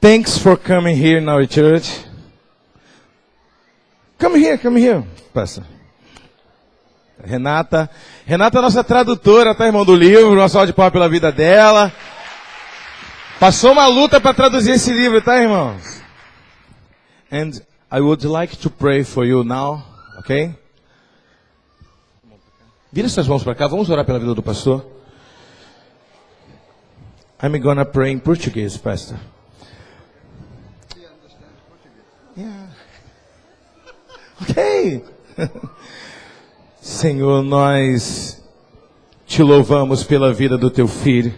Thanks for coming here in our church. Come here, pastor. Renata é nossa tradutora, tá, irmão, do livro. Uma salva de palmas pela vida dela. Passou uma luta para traduzir esse livro, tá, irmãos? And I would like to pray for you now, ok? Vira suas mãos para cá, vamos orar pela vida do pastor. I'm gonna pray in Portuguese, pastor. Yeah. Ok. Senhor, nós te louvamos pela vida do teu filho.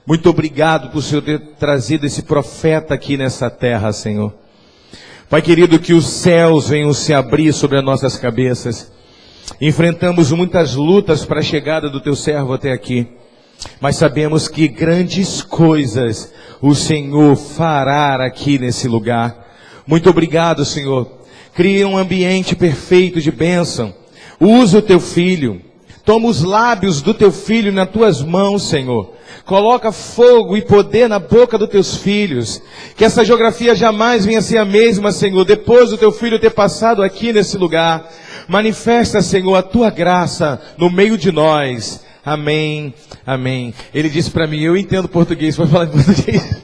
Muito obrigado por o Senhor ter trazido esse profeta aqui nessa terra, Senhor. Pai querido, que os céus venham se abrir sobre as nossas cabeças. Enfrentamos muitas lutas para a chegada do teu servo até aqui. Mas sabemos que grandes coisas o Senhor fará aqui nesse lugar. Muito obrigado, Senhor. Cria um ambiente perfeito de bênção. Usa o teu filho. Toma os lábios do teu filho nas tuas mãos, Senhor. Coloca fogo e poder na boca dos teus filhos. Que essa geografia jamais venha a ser a mesma, Senhor, depois do teu filho ter passado aqui nesse lugar. Manifesta, Senhor, a tua graça no meio de nós. Amém, amém. Ele disse para mim, eu entendo português, pode falar em português.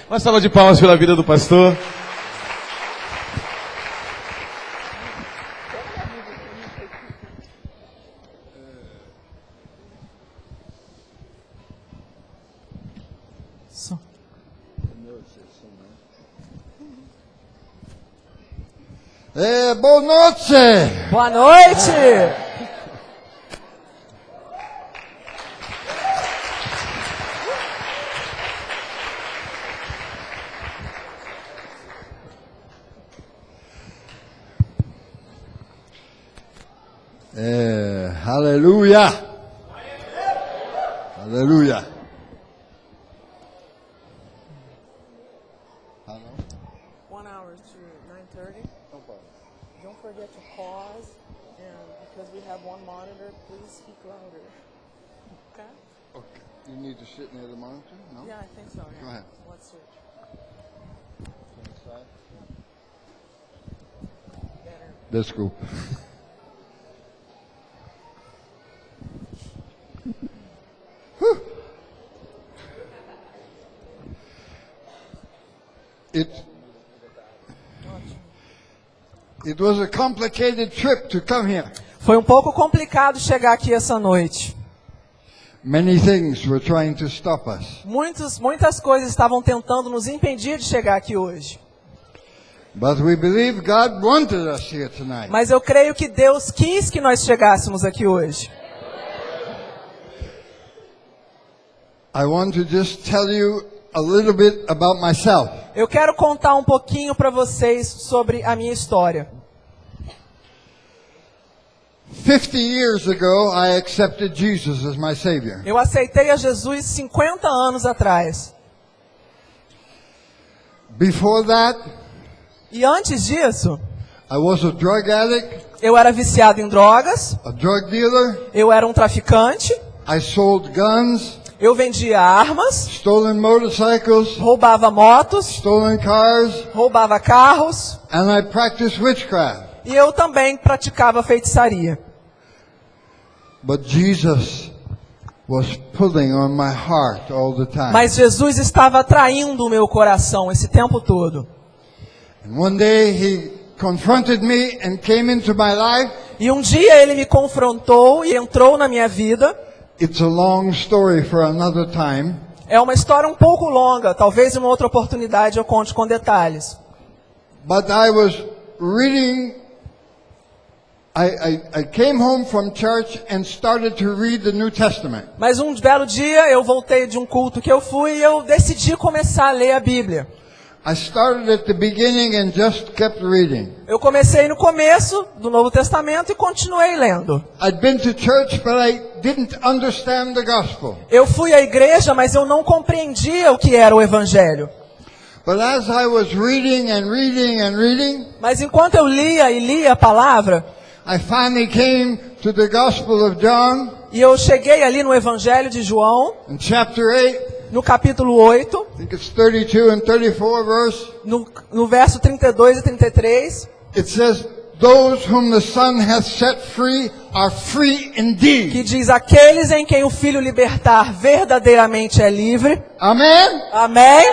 Uma salva de palmas pela vida do pastor. Boa noite! Boa noite! Aleluia! Aleluia! 1 hour to 9:30. No problem. Don't forget to pause, and because we have one monitor, please speak louder. Okay? Okay. You need to sit near the monitor? No? Yeah, I think so. Yeah. Go ahead. Let's switch. Better. Let's go. It was a complicated trip to come here. Foi um pouco complicado chegar aqui essa noite. Many things were trying to stop us. Muitas coisas estavam tentando nos impedir de chegar aqui hoje. But we believe God wanted us here tonight. Mas eu creio que Deus quis que nós chegássemos aqui hoje. I want to just tell you a little bit about myself. Eu quero contar um pouquinho para vocês sobre a minha história. 50 years ago, I accepted Jesus as my Savior. Eu aceitei a Jesus 50 anos atrás. Before that, E antes disso, I was a drug addict, eu era viciado em drogas, a drug dealer. eu era um traficante, I sold guns, eu vendia armas, stolen motorcycles, roubava motos, stolen cars, roubava carros and I practiced witchcraft. e eu também praticava feitiçaria. But Jesus was pulling on my heart all the time. Mas Jesus estava atraindo o meu coração esse tempo todo. And one day he confronted me and came into my life. E um dia ele me confrontou e entrou na minha vida. It's a long story for another time. É uma história um pouco longa, talvez em uma outra oportunidade eu conte com detalhes. But I was reading, I came home from church and started to read the New Testament. Mas um belo dia eu voltei de um culto que eu fui e eu decidi começar a ler a Bíblia. I started at the beginning and just kept reading. Eu comecei no começo do Novo Testamento e continuei lendo. I'd been to church, but I didn't understand the gospel. Eu fui à igreja, mas eu não compreendia o que era o Evangelho. But as I was reading and reading and reading, Mas enquanto eu lia e lia a palavra, I finally came to the Gospel of John, e eu cheguei ali no Evangelho de João, in chapter 8, no capítulo 8, I think it's 32 and 34 verse. no verso 32 e 33, It says, those whom the Son hath set free are free indeed. que diz: aqueles em quem o Filho libertar verdadeiramente é livre. Amen? Amém?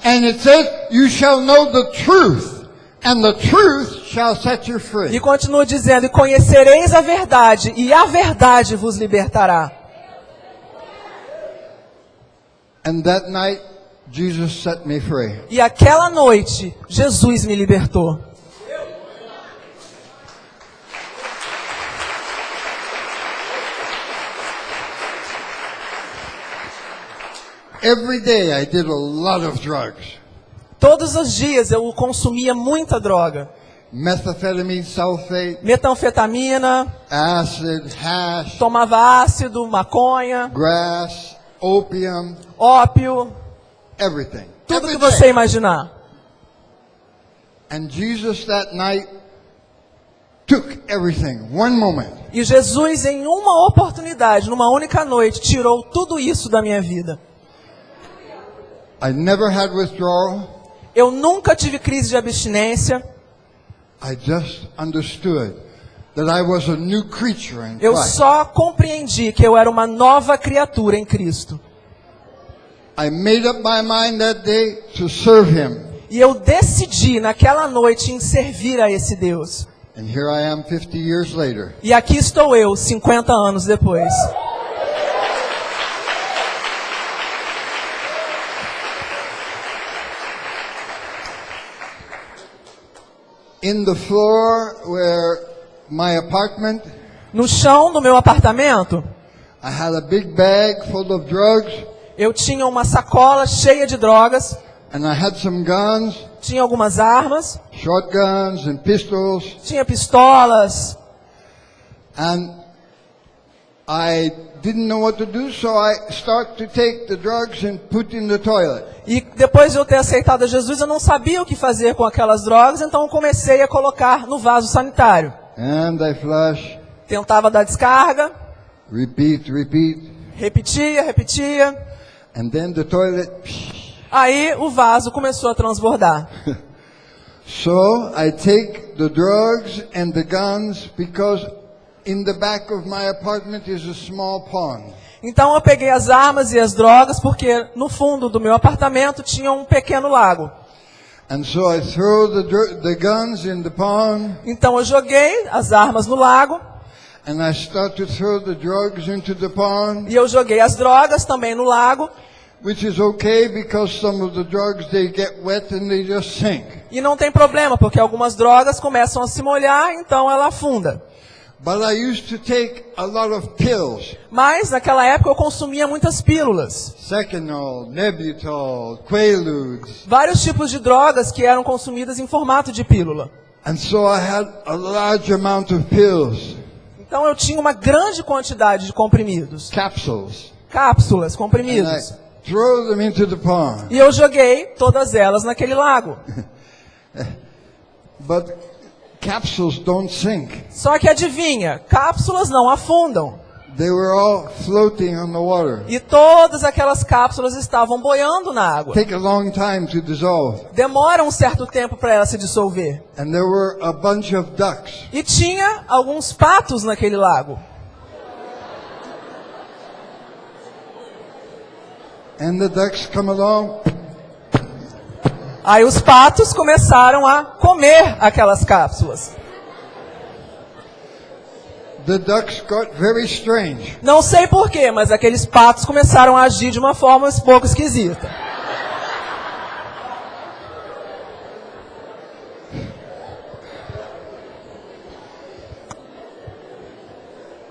And it says, you shall know the truth, and the truth shall set you E free. continua dizendo: e conhecereis a verdade, e a verdade vos libertará. And that night, Jesus set me free. E aquela noite, Jesus me libertou. Every day I did a lot of drugs. Todos os dias eu consumia muita droga. Methamphetamine, sulfate, Metanfetamina, acid, hash, tomava ácido, maconha, grass, opium, ópio, everything. tudo que Every você day. imaginar. And Jesus that night took everything, one moment. E Jesus, em uma oportunidade, numa única noite, tirou tudo isso da minha vida. I never had withdrawal. Eu nunca tive crise de abstinência. I just understood that I was a new creature in Eu Christ. só compreendi que eu era uma nova criatura em Cristo. I made up my mind that day to serve Him. E eu decidi naquela noite em servir a esse Deus. And here I am 50 years later. E aqui estou eu, 50 anos depois. In the floor where my apartment, No chão do meu apartamento, I had a big bag full of drugs, eu tinha uma sacola cheia de drogas, and I had some guns, tinha algumas armas, shotguns and pistols, tinha pistolas, and I didn't know what to do, so I started to take the drugs and put in the toilet. e depois de eu ter aceitado a Jesus, eu não sabia o que fazer com aquelas drogas, então eu comecei a colocar no vaso sanitário. And I flush, Tentava dar descarga, repeat, repetia, and then the toilet. aí o vaso começou a transbordar. So I take the drugs and the guns because in the back of my apartment is a small pond. Então eu peguei as armas e as drogas, porque no fundo do meu apartamento tinha um pequeno lago. And so I throw the guns in the pond, Então eu joguei as armas no lago, and I start to throw the drugs into the pond, e eu joguei as drogas também no lago, which is okay because some of the drugs they get wet and they just sink. e não tem problema, porque algumas drogas começam a se molhar, então ela afunda. But I used to take a lot of pills, Mas naquela época eu consumia muitas pílulas, Seconal, Nebutol, Quaaludes, vários tipos de drogas que eram consumidas em formato de pílula. and so I had a large amount of pills, Então eu tinha uma grande quantidade de comprimidos, capsules, cápsulas, and I comprimidos. throw them into the pond. E eu joguei todas elas naquele lago. But capsules don't sink. Só que adivinha, cápsulas não afundam. They were all floating on the water. E todas aquelas cápsulas estavam boiando na água. Take a long time to dissolve. Demora um certo tempo para ela se dissolver. And there were a bunch of ducks. E tinha alguns patos naquele lago. And the ducks come along. Aí os patos começaram a comer aquelas cápsulas. The ducks got very strange. Não sei porquê, mas aqueles patos começaram a agir de uma forma um pouco esquisita.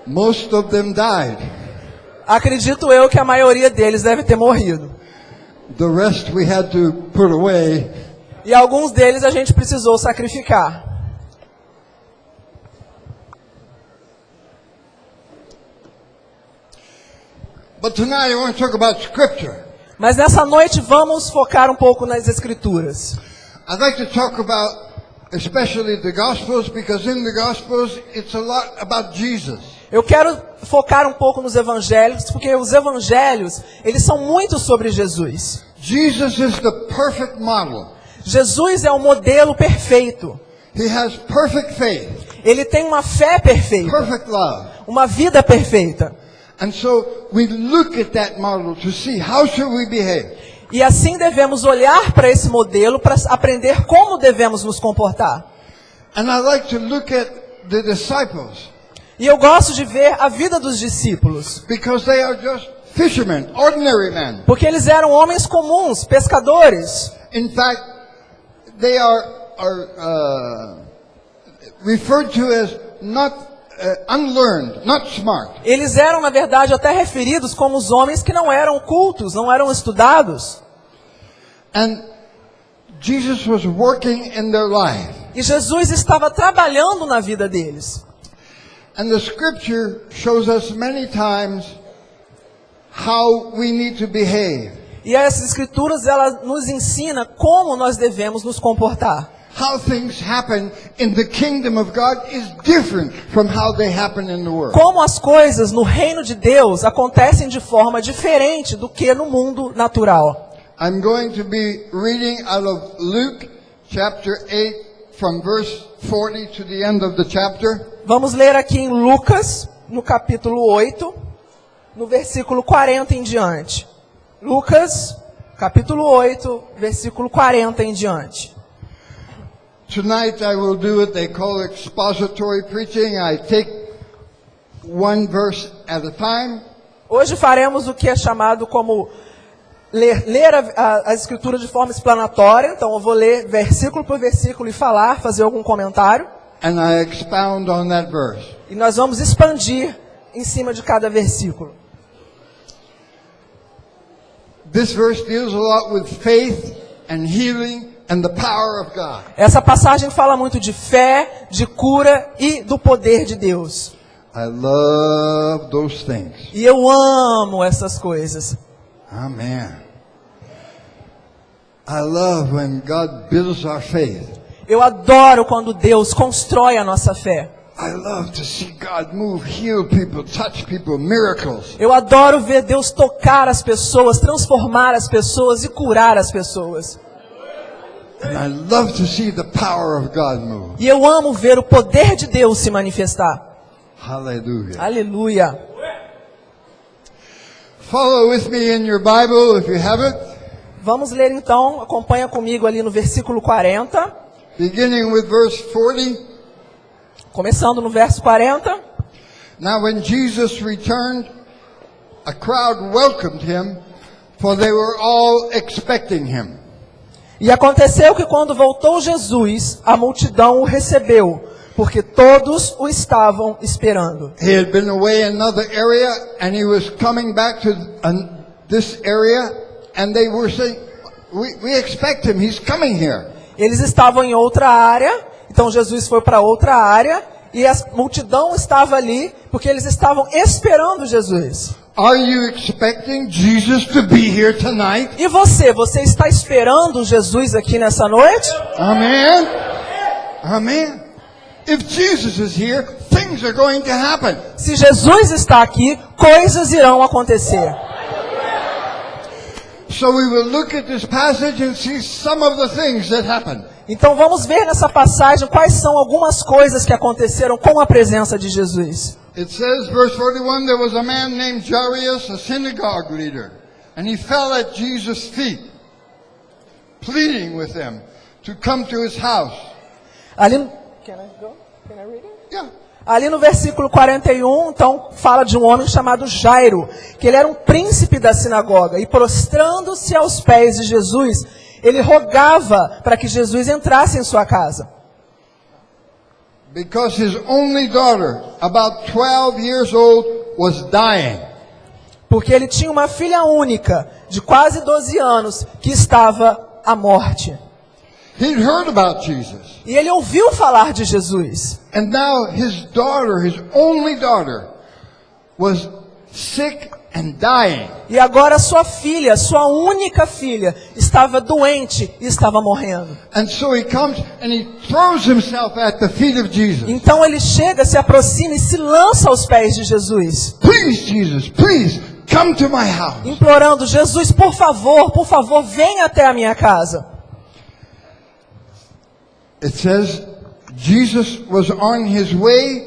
Most of them died. Acredito eu que a maioria deles deve ter morrido. The rest we had to put away. E alguns deles a gente precisou sacrificar. But tonight I want to talk about scripture. Mas nessa noite vamos focar um pouco nas escrituras. I'd like to talk about especially the gospels because in the gospels it's a lot about Jesus. Eu quero focar um pouco nos evangelhos, porque os evangelhos, eles são muito sobre Jesus. Jesus is the perfect model. Jesus é o modelo perfeito. He has perfect faith, Ele tem uma fé perfeita, perfect love. uma vida perfeita. And so we look at that model to see how should we behave. E assim devemos olhar para esse modelo para aprender como devemos nos comportar. And I like to look at the disciples E eu gosto de ver a vida dos discípulos, because they are just fishermen, ordinary men. porque eles eram homens comuns, pescadores. In fact, they are referred to as not unlearned, not smart. Eles eram, na verdade, até referidos como os homens que não eram cultos, não eram estudados. And Jesus was working in their life. E Jesus estava trabalhando na vida deles. And the scripture shows us many times how we need to behave. E essas escrituras, elas nos ensinam como nós devemos nos comportar. How things happen in the kingdom of God is different from how they happen in the world. Como as coisas no reino de Deus acontecem de forma diferente do que no mundo natural. I'm going to be reading out of Luke chapter 8 from verse 40 to the end of the chapter. Vamos ler aqui em Lucas, no capítulo 8, no versículo 40 em diante. Lucas, capítulo 8, versículo 40 em diante. Tonight I will do what they call expository preaching. I take one verse at a time. Hoje faremos o que é chamado como ler a escritura de forma explanatória. Então eu vou ler versículo por versículo e fazer algum comentário. And I expound on that verse. E nós vamos expandir em cima de cada versículo. This verse deals a lot with faith and healing and the power of God. Essa passagem fala muito de fé, de cura e do poder de Deus. I love those things. E eu amo essas coisas. Amen. I love when God builds our faith. Eu adoro quando Deus constrói a nossa fé. I love to see God move, heal people, touch people, miracles. Eu adoro ver Deus tocar as pessoas, transformar as pessoas e curar as pessoas. And I love to see the power of God move. E eu amo ver o poder de Deus se manifestar. Hallelujah. Aleluia. Follow with me in your Bible if you have it. Vamos ler então, acompanha comigo ali no versículo 40. Beginning with verse 40. Começando no verso 40. Now when Jesus returned, a crowd welcomed him, for they were all expecting him. E aconteceu que quando voltou Jesus, a multidão o recebeu, porque todos o estavam esperando. He had been away in another area, and he was coming back to this area, and they were saying, we expect him, he's coming here. Eles estavam em outra área, então Jesus foi para outra área, e a multidão estava ali, porque eles estavam esperando Jesus. Are you expecting Jesus to be here tonight? E você está esperando Jesus aqui nessa noite? Amen. Amen. If Jesus is here, things are going to happen. Se Jesus está aqui, coisas irão acontecer. So we will look at this passage and see some of the things that happened. Então vamos ver nessa passagem quais são algumas coisas que aconteceram com a presença de Jesus. It says, verse 41, there was a man named Jairus, a synagogue leader, and he fell at Jesus' feet, pleading with him to come to his house. Ali, Can I read it? Yeah. Ali no versículo 41, então, fala de um homem chamado Jairo, que ele era um príncipe da sinagoga, e prostrando-se aos pés de Jesus, ele rogava para que Jesus entrasse em sua casa. Because his only daughter, about 12 years old, was dying. Porque ele tinha uma filha única, de quase 12 anos, que estava à morte. He'd heard about Jesus. E ele ouviu falar de Jesus. And now his daughter, his only daughter, was sick and dying. E agora sua filha, sua única filha, estava doente e estava morrendo. And so he comes and he throws himself at the feet of Jesus. Então ele chega, se aproxima e se lança aos pés de Jesus, Please, Jesus, please come to my house. implorando: Jesus, por favor, venha até a minha casa. It says Jesus was on his way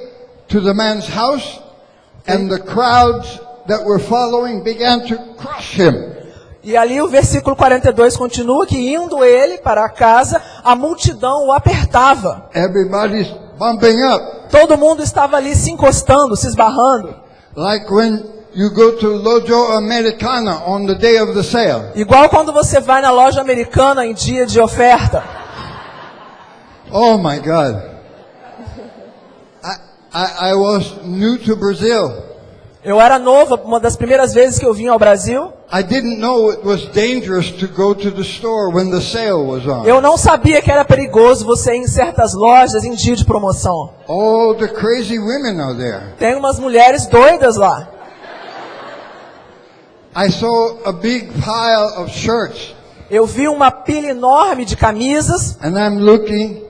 to the man's house, and the crowds that were following began to crush him. E ali o versículo 42 continua que, indo ele para a casa, a multidão o apertava. Everybody's bumping up, Todo mundo estava ali se encostando, se esbarrando. like when you go to Lojo Americana on the day of the sale. Igual quando você vai na loja americana em dia de oferta. Oh my God. I was new to Brazil. Eu era novo, uma das primeiras vezes que eu vim ao Brasil. I didn't know it was dangerous to go to the store when the sale was on. Eu não sabia que era perigoso você ir em certas lojas em dia de promoção. All the crazy women are there. Tem umas mulheres doidas lá. I saw a big pile of shirts, Eu vi uma pilha enorme de camisas and I'm looking.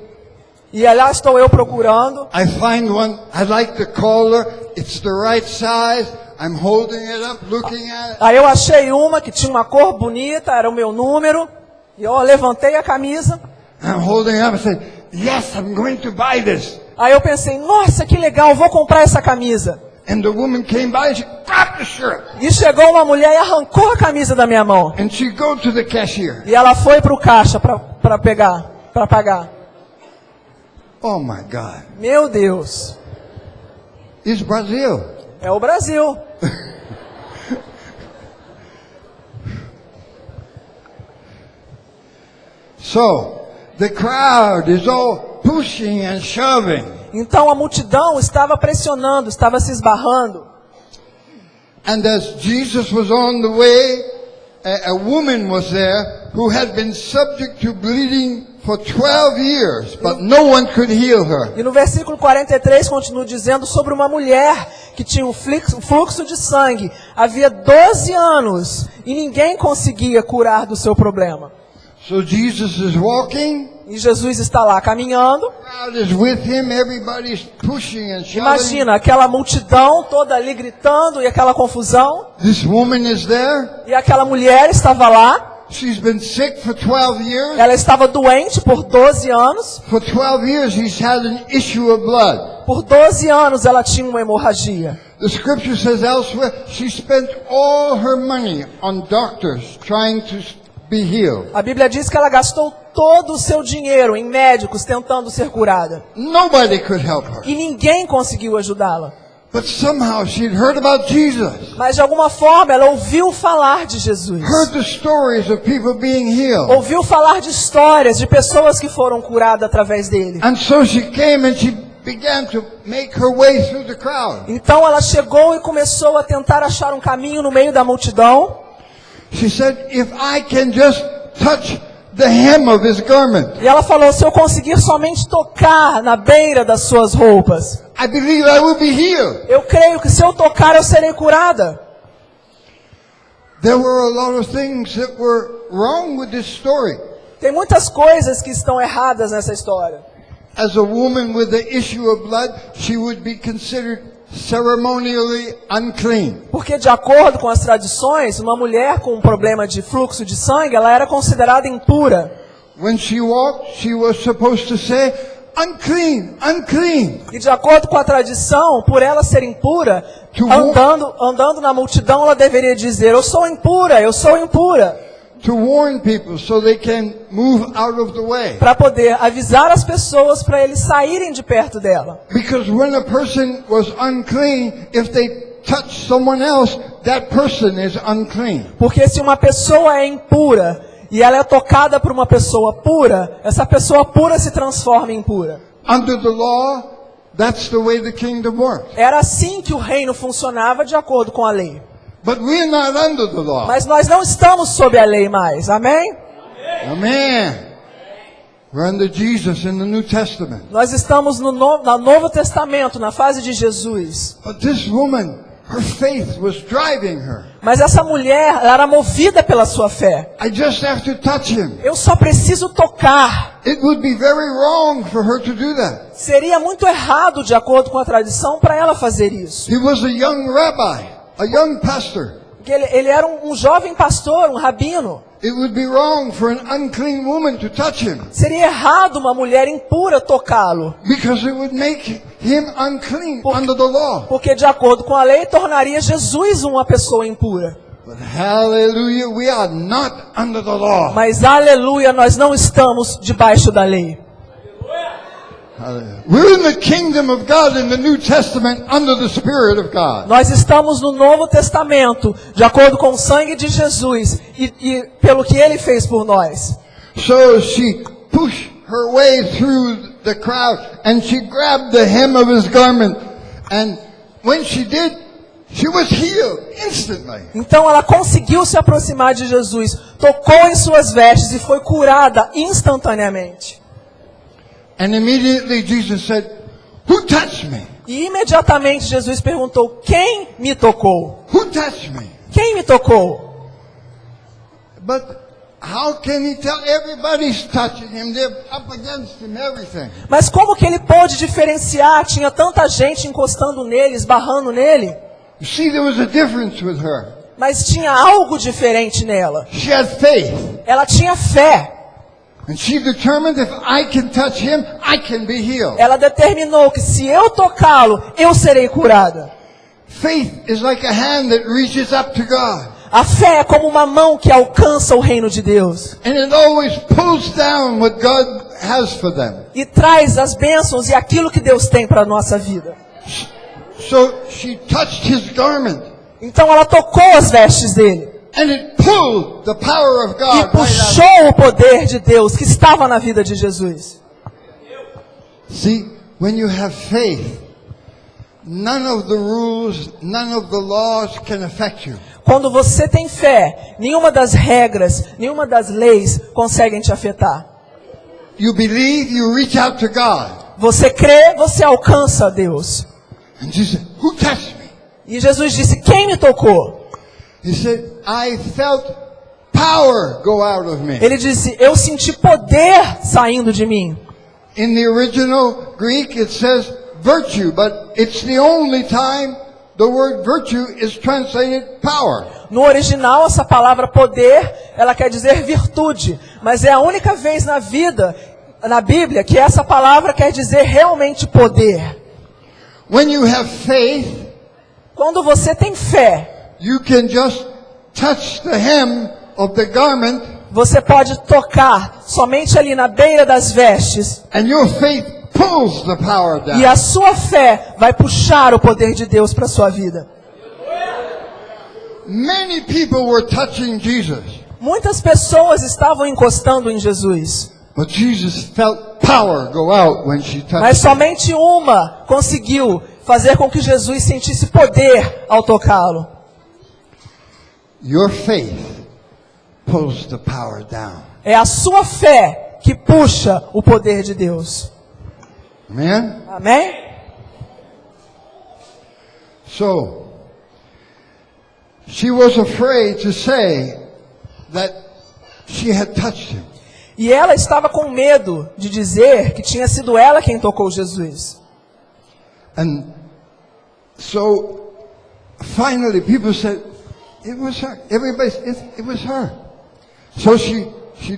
e lá estou eu procurando. I find one, I like the collar, it's the right size. I'm holding it up, looking at it. Aí eu achei uma que tinha uma cor bonita, era o meu número. E eu levantei a camisa. I'm holding it up and said, yes, I'm going to buy this. Aí eu pensei: nossa, que legal, vou comprar essa camisa. And the woman came by and she grabbed the shirt. E chegou uma mulher e arrancou a camisa da minha mão. And she go to the cashier. E ela foi para o caixa para pagar. Oh my God. Meu Deus, It's Brazil. é o Brasil. So, the crowd is all pushing and shoving. Então a multidão estava pressionando, estava se esbarrando. And as Jesus was on the way, a woman was there who had been subject to bleeding for 12 years, but no one could heal her. E no versículo 43 continua dizendo sobre uma mulher que tinha um fluxo de sangue. Havia 12 anos e ninguém conseguia curar do seu problema. So Jesus is walking, E Jesus está lá caminhando. the crowd is with him, everybody's pushing and shoving. Imagina aquela multidão toda ali gritando e aquela confusão. This woman is there. E aquela mulher estava lá. She's been sick for 12 years. Ela estava doente por 12 anos. For 12 years he's had an issue of blood. Por 12 anos ela tinha uma hemorragia. The scripture says elsewhere, she spent all her money on doctors trying to be healed. A Bíblia diz que ela gastou todo o seu dinheiro em médicos tentando ser curada. Nobody could help her. E ninguém conseguiu ajudá-la. But somehow she'd heard about Jesus. Mas de alguma forma ela ouviu falar de Jesus. Heard the stories of people being healed. Ouviu falar de histórias de pessoas que foram curadas através dele. And so she came and she began to make her way through the crowd. Então ela chegou e começou a tentar achar um caminho no meio da multidão. She said, if I can just touch the hem of his garment, E ela falou: se eu conseguir somente tocar na beira das suas roupas, I believe I will be healed. eu creio que se eu tocar eu serei curada. There were a lot of things that were wrong with this story. Tem muitas coisas que estão erradas nessa história. As a woman with the issue of blood, she would be considered ceremonially unclean. Porque de acordo com as tradições, uma mulher com um problema de fluxo de sangue, ela era considerada impura. When she walked, she was supposed to say, unclean, unclean. E de acordo com a tradição, por ela ser impura, andando na multidão, ela deveria dizer: eu sou impura, eu sou impura. To warn people so they can move out of the way. Para poder avisar as pessoas para eles saírem de perto dela. Because when a person was unclean, if they touch someone else, that person is unclean. Porque se uma pessoa é impura e ela é tocada por uma pessoa pura, essa pessoa pura se transforma em impura. Under the law, that's the way the kingdom works. Era assim que o reino funcionava de acordo com a lei. But we're not under the law. Mas nós não estamos sob a lei mais, amém? Amen. We're under Jesus in the New Testament. Nós estamos no Novo Testamento, na fase de Jesus. But this woman, her faith was driving her. Mas essa mulher, ela era movida pela sua fé. I just have to touch him. Eu só preciso tocar. It would be very wrong for her to do that. Seria muito errado, de acordo com a tradição, para ela fazer isso. He was a young rabbi, a young pastor. Porque ele era um jovem pastor, um rabino. It would be wrong for an unclean woman to touch him, Seria errado uma mulher impura tocá-lo. because it would make him unclean under the law. Porque, de acordo com a lei, tornaria Jesus uma pessoa impura. But hallelujah, we are not under the law. Mas, aleluia, nós não estamos debaixo da lei. Hallelujah. We're in the kingdom of God in the New Testament under the Spirit of God. Nós estamos no Novo Testamento, de acordo com o sangue de Jesus e pelo que Ele fez por nós. So she pushed her way through the crowd and she grabbed the hem of his garment. And when she did, she was healed instantly. Então ela conseguiu se aproximar de Jesus, tocou em suas vestes e foi curada instantaneamente. And immediately Jesus said, "Who touched me? E imediatamente Jesus perguntou: quem me tocou? Who touched me?" Quem me tocou? But how can he tell everybody's touching him? They're up against him, everything. Mas como que ele pôde diferenciar? Tinha tanta gente encostando nele, esbarrando nele. You see, there was a difference with her. Mas tinha algo diferente nela. She had faith. Ela tinha fé. And she determined, if I can touch him, I can be healed. Ela determinou que se eu tocá-lo, eu serei curada. Faith is like a hand that reaches up to God. A fé é como uma mão que alcança o reino de Deus. And it always pulls down what God has for them. E traz as bênçãos e aquilo que Deus tem para a nossa vida. So she touched his garment. Então ela tocou as vestes dele. And it pulled the power of E God right out. puxou o poder de Deus que estava na vida de Jesus. See, when you have faith, none of the rules, none of the laws can affect you. Quando você tem fé, nenhuma das regras, nenhuma das leis conseguem te afetar. You believe, you reach out to God. Você crê, você alcança a Deus. And she said, "Who touched me?" E Jesus disse: quem me tocou? He said, "I felt power go out of me." Ele disse: eu senti poder saindo de mim. In the original Greek it says virtue, but it's the only time the word virtue is translated power. No original, essa palavra poder, ela quer dizer virtude. Mas é a única vez na vida, na Bíblia, que essa palavra quer dizer realmente poder. When you have faith, Quando você tem fé, you can just touch the hem of the garment você pode tocar somente ali na beira das vestes. and your faith pulls the power down. E a sua fé vai puxar o poder de Deus para a sua vida. Many people were touching Jesus, Muitas pessoas estavam encostando em Jesus. but Jesus felt power go out when she touched Mas him. somente uma conseguiu fazer com que Jesus sentisse poder ao tocá-lo. Your faith pulls the power down. É a sua fé que puxa o poder de Deus. Amen? Amém? So, she was afraid to say that she had touched him. E ela estava com medo de dizer que tinha sido ela quem tocou Jesus. And so, finally, people said, "It was her." Everybody said, it was her. So she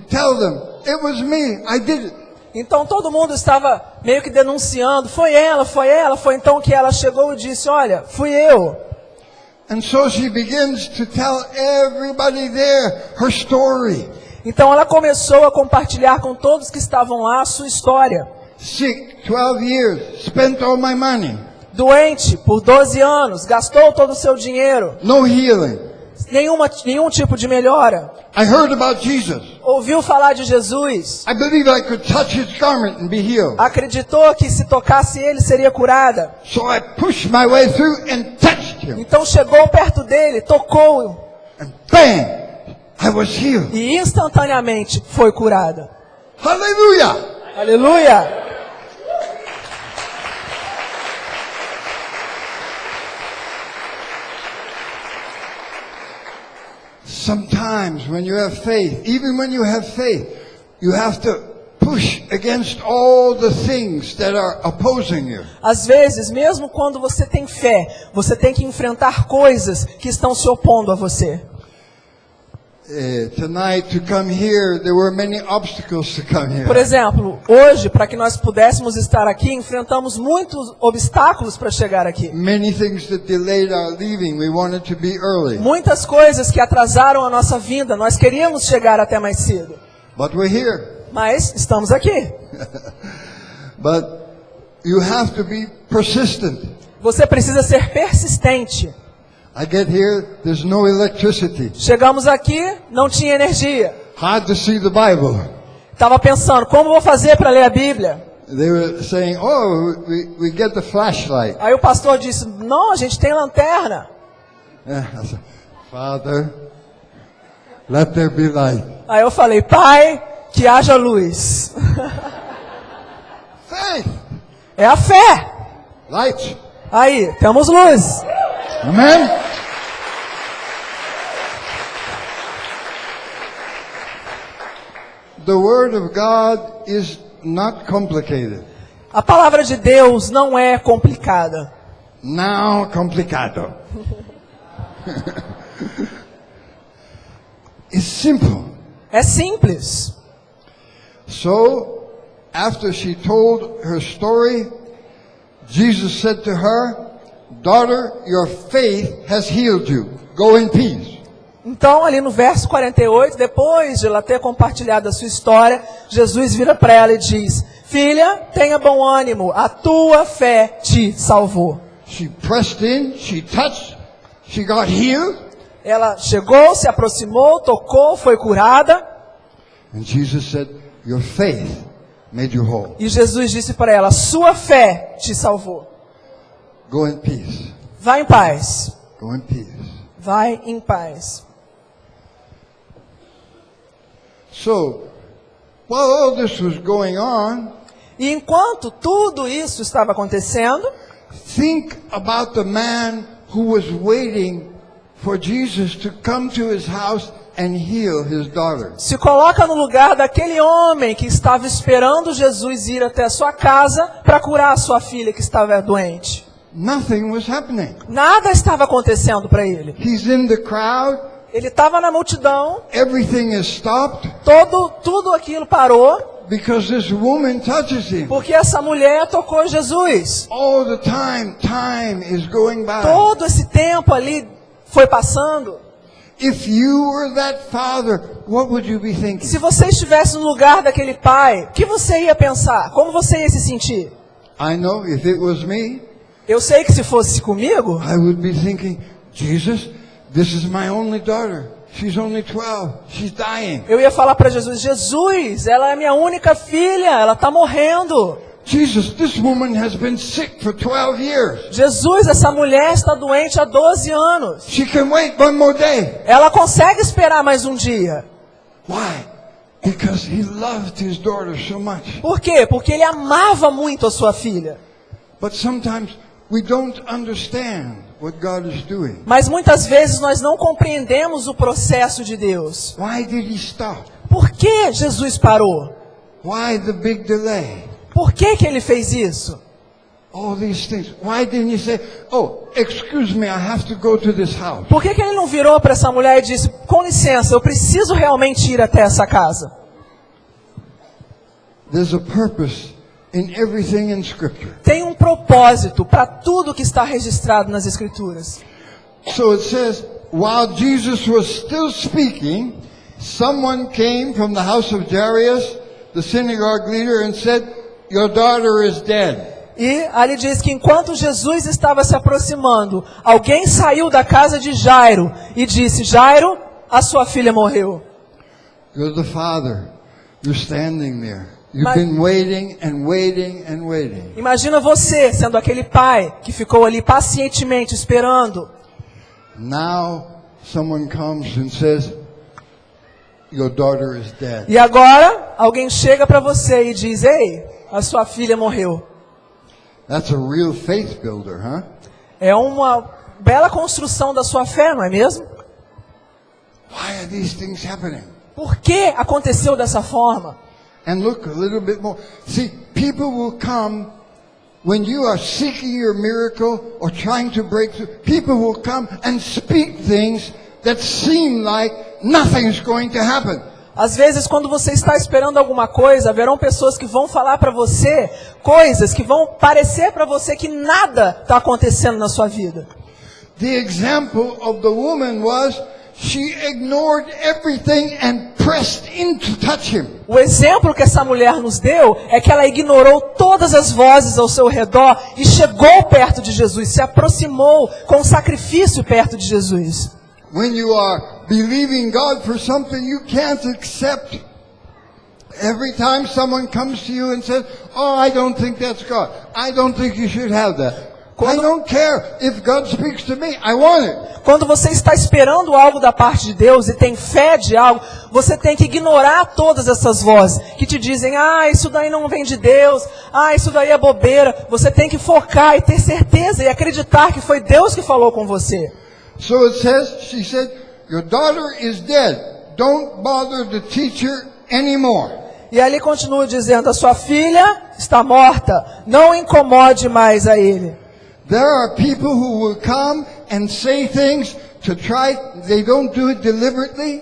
tell them, "It was me. I did it." Então todo mundo estava meio que denunciando, foi ela. Foi então que ela chegou e disse: olha, fui eu. And so she begins to tell everybody there her story. Então ela começou a compartilhar com todos que estavam lá a sua história. Sick, 12 years, spent all my money, Doente por 12 anos, gastou todo o seu dinheiro, no healing. nenhum tipo de melhora. I heard about Jesus. Ouviu falar de Jesus, I believe I could touch his garment and be healed. acreditou que se tocasse ele seria curada. So I pushed my way through and touched him. Então chegou perto dele, tocou And bang, I was healed. e instantaneamente foi curada. Hallelujah. Aleluia! Sometimes when you have faith, even when you have faith, you have to push against all the things that are opposing you. Às vezes, mesmo quando você tem fé, você tem que enfrentar coisas que estão se opondo a você. Tonight to come here, there were many obstacles to come here. Por exemplo, hoje, para que nós pudéssemos estar aqui, enfrentamos muitos obstáculos para chegar aqui. Many things that delayed our leaving. We wanted to be early. Muitas coisas que atrasaram a nossa vinda. Nós queríamos chegar até mais cedo. But we're here. Mas estamos aqui. But you have to be persistent. Você precisa ser persistente. I get here, there's no electricity. Chegamos aqui, não tinha energia. Hard to see the Bible. Estava pensando, como vou fazer para ler a Bíblia? They were saying, oh, we get the flashlight. Aí o pastor disse, não, a gente tem lanterna. I said, Father, let there be light. Aí eu falei, Pai, que haja luz. Faith, É a fé. light. Aí, temos luz. Amen? The Word of God is not complicated. A palavra de Deus não é complicada. Now complicado. It's simple. É simples. So, after she told her story, Jesus said to her, Daughter, your faith has healed you. Go in peace. Então, ali no verso 48, depois de ela ter compartilhado a sua história, Jesus vira para ela e diz, Filha, tenha bom ânimo, a tua fé te salvou. She pressed in, she touched, she got healed. Ela chegou, se aproximou, tocou, foi curada. And Jesus said, Your faith made you whole. E Jesus disse para ela, sua fé te salvou. Go in peace. Vai em paz. Go in peace. Vai em paz. So, while all this was going on, E enquanto tudo isso estava acontecendo, think about the man who was waiting for Jesus to come to his house and heal his daughter. se coloca no lugar daquele homem que estava esperando Jesus ir até a sua casa para curar a sua filha que estava doente. Nothing was happening. Nada estava acontecendo para ele. He's in the crowd. Ele estava na multidão, Everything is stopped tudo aquilo parou, because this woman touches him. porque essa mulher tocou Jesus. All the time is going by. Todo esse tempo ali foi passando. If you were that father, what would you be thinking? Se você estivesse no lugar daquele pai, o que você ia pensar? Como você ia se sentir? I know if it was me, Eu sei que se fosse comigo, I would be thinking, Jesus, this is my only daughter. She's only 12. She's dying. eu ia falar para Jesus, Jesus, ela é minha única filha, ela está morrendo. Jesus, this woman has been sick for 12 years. Jesus, essa mulher está doente há 12 anos. She can wait one more day. Ela consegue esperar mais um dia. Why? Because he loved his daughter so much. Por quê? Porque ele amava muito a sua filha. But sometimes we don't understand what God is doing. Mas muitas vezes nós não compreendemos o processo de Deus. Why did he stop? Por que Jesus parou? Why the big delay? Por que ele fez isso? All these things. Why didn't he say, oh, excuse me, I have to go to this house? Por que ele não virou para essa mulher e disse, com licença, eu preciso realmente ir até essa casa? There's a purpose in everything in Scripture. Tem um propósito para tudo que está registrado nas Escrituras. So it says, while Jesus was still speaking, someone came from the house of Jairus, the synagogue leader, and said, your daughter is dead. E ali diz que enquanto Jesus estava se aproximando, alguém saiu da casa de Jairo e disse, Jairo, a sua filha morreu. You're the father. You're standing there. You've Mas- been waiting and waiting and waiting. Imagina você sendo aquele pai que ficou ali pacientemente esperando. Now someone comes and says, your daughter is dead. E agora alguém chega para você e diz, ei, a sua filha morreu. That's a real faith builder, huh? É uma bela construção da sua fé, não é mesmo? Why are these things happening? Por que aconteceu dessa forma? And look a little bit more. See, people will come when you are seeking your miracle or trying to break through. People will come and speak things that seem like nothing's going to happen. Às vezes, quando você está esperando alguma coisa, haverão pessoas que vão falar para você coisas que vão parecer para você que nada está acontecendo na sua vida. The example of the woman was she ignored everything and pressed in to touch him. O exemplo que essa mulher nos deu é que ela ignorou todas as vozes ao seu redor e chegou perto de Jesus, se aproximou com sacrifício perto de Jesus. When you are believing God for something you can't accept, every time someone comes to you and says, "Oh, I don't think that's God. I don't think you should have that." I don't care if God speaks to me. I want it. Quando você está esperando algo da parte de Deus e tem fé de algo, você tem que ignorar todas essas vozes que te dizem, isso daí não vem de Deus, isso daí é bobeira. Você tem que focar e ter certeza e acreditar que foi Deus que falou com você. So it says, she said, "Your daughter is dead. Don't bother the teacher anymore." E ali continua dizendo, a sua filha está morta, não incomode mais a ele. There are people who will come and say things to try, they don't do it deliberately.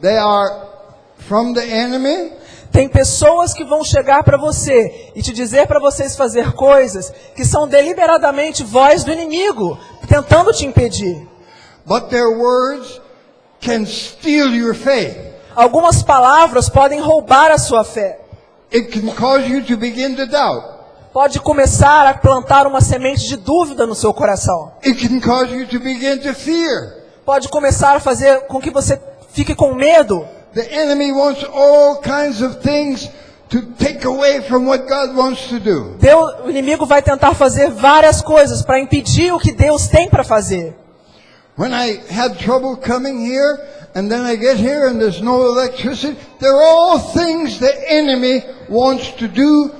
They are from the enemy. Tem pessoas que vão chegar para você e te dizer para vocês fazer coisas que são deliberadamente voz do inimigo, tentando te impedir. But their words can steal your faith. Algumas palavras podem roubar a sua fé. It can cause you to begin to doubt. Pode começar a plantar uma semente de dúvida no seu coração. It can cause you to begin to fear. Pode começar a fazer com que você fique com medo. The enemy wants all kinds of things to take away from what God wants to do. O inimigo vai tentar fazer várias coisas para impedir o que Deus tem para fazer. When I had trouble coming here, and then I get here and there's no electricity, they're all things the enemy wants to do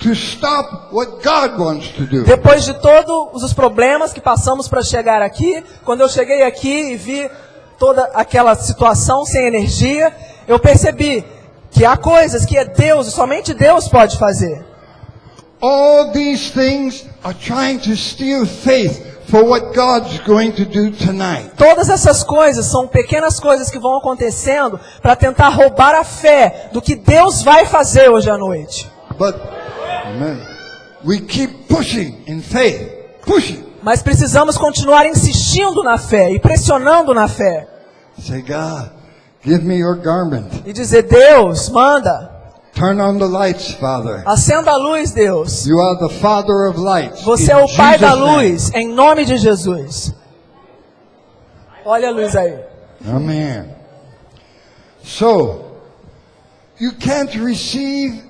to stop what God wants to do. Depois de todos os problemas que passamos para chegar aqui, quando eu cheguei aqui e vi toda aquela situação sem energia, eu percebi que há coisas que é Deus, e somente Deus pode fazer. All these things are trying to steal faith for what God's going to do tonight. Todas essas coisas são pequenas coisas que vão acontecendo para tentar roubar a fé do que Deus vai fazer hoje à noite. But amen, we keep pushing in faith, pushing. Mas precisamos continuar insistindo na fé e pressionando na fé. Say, God, give me your garment. E dizer, Deus, manda. Turn on the lights, Father. Acenda a luz, Deus. You are the Father of lights. Você é o Pai da luz, em nome de Jesus. Olha a luz aí. Amen. So, you can't receive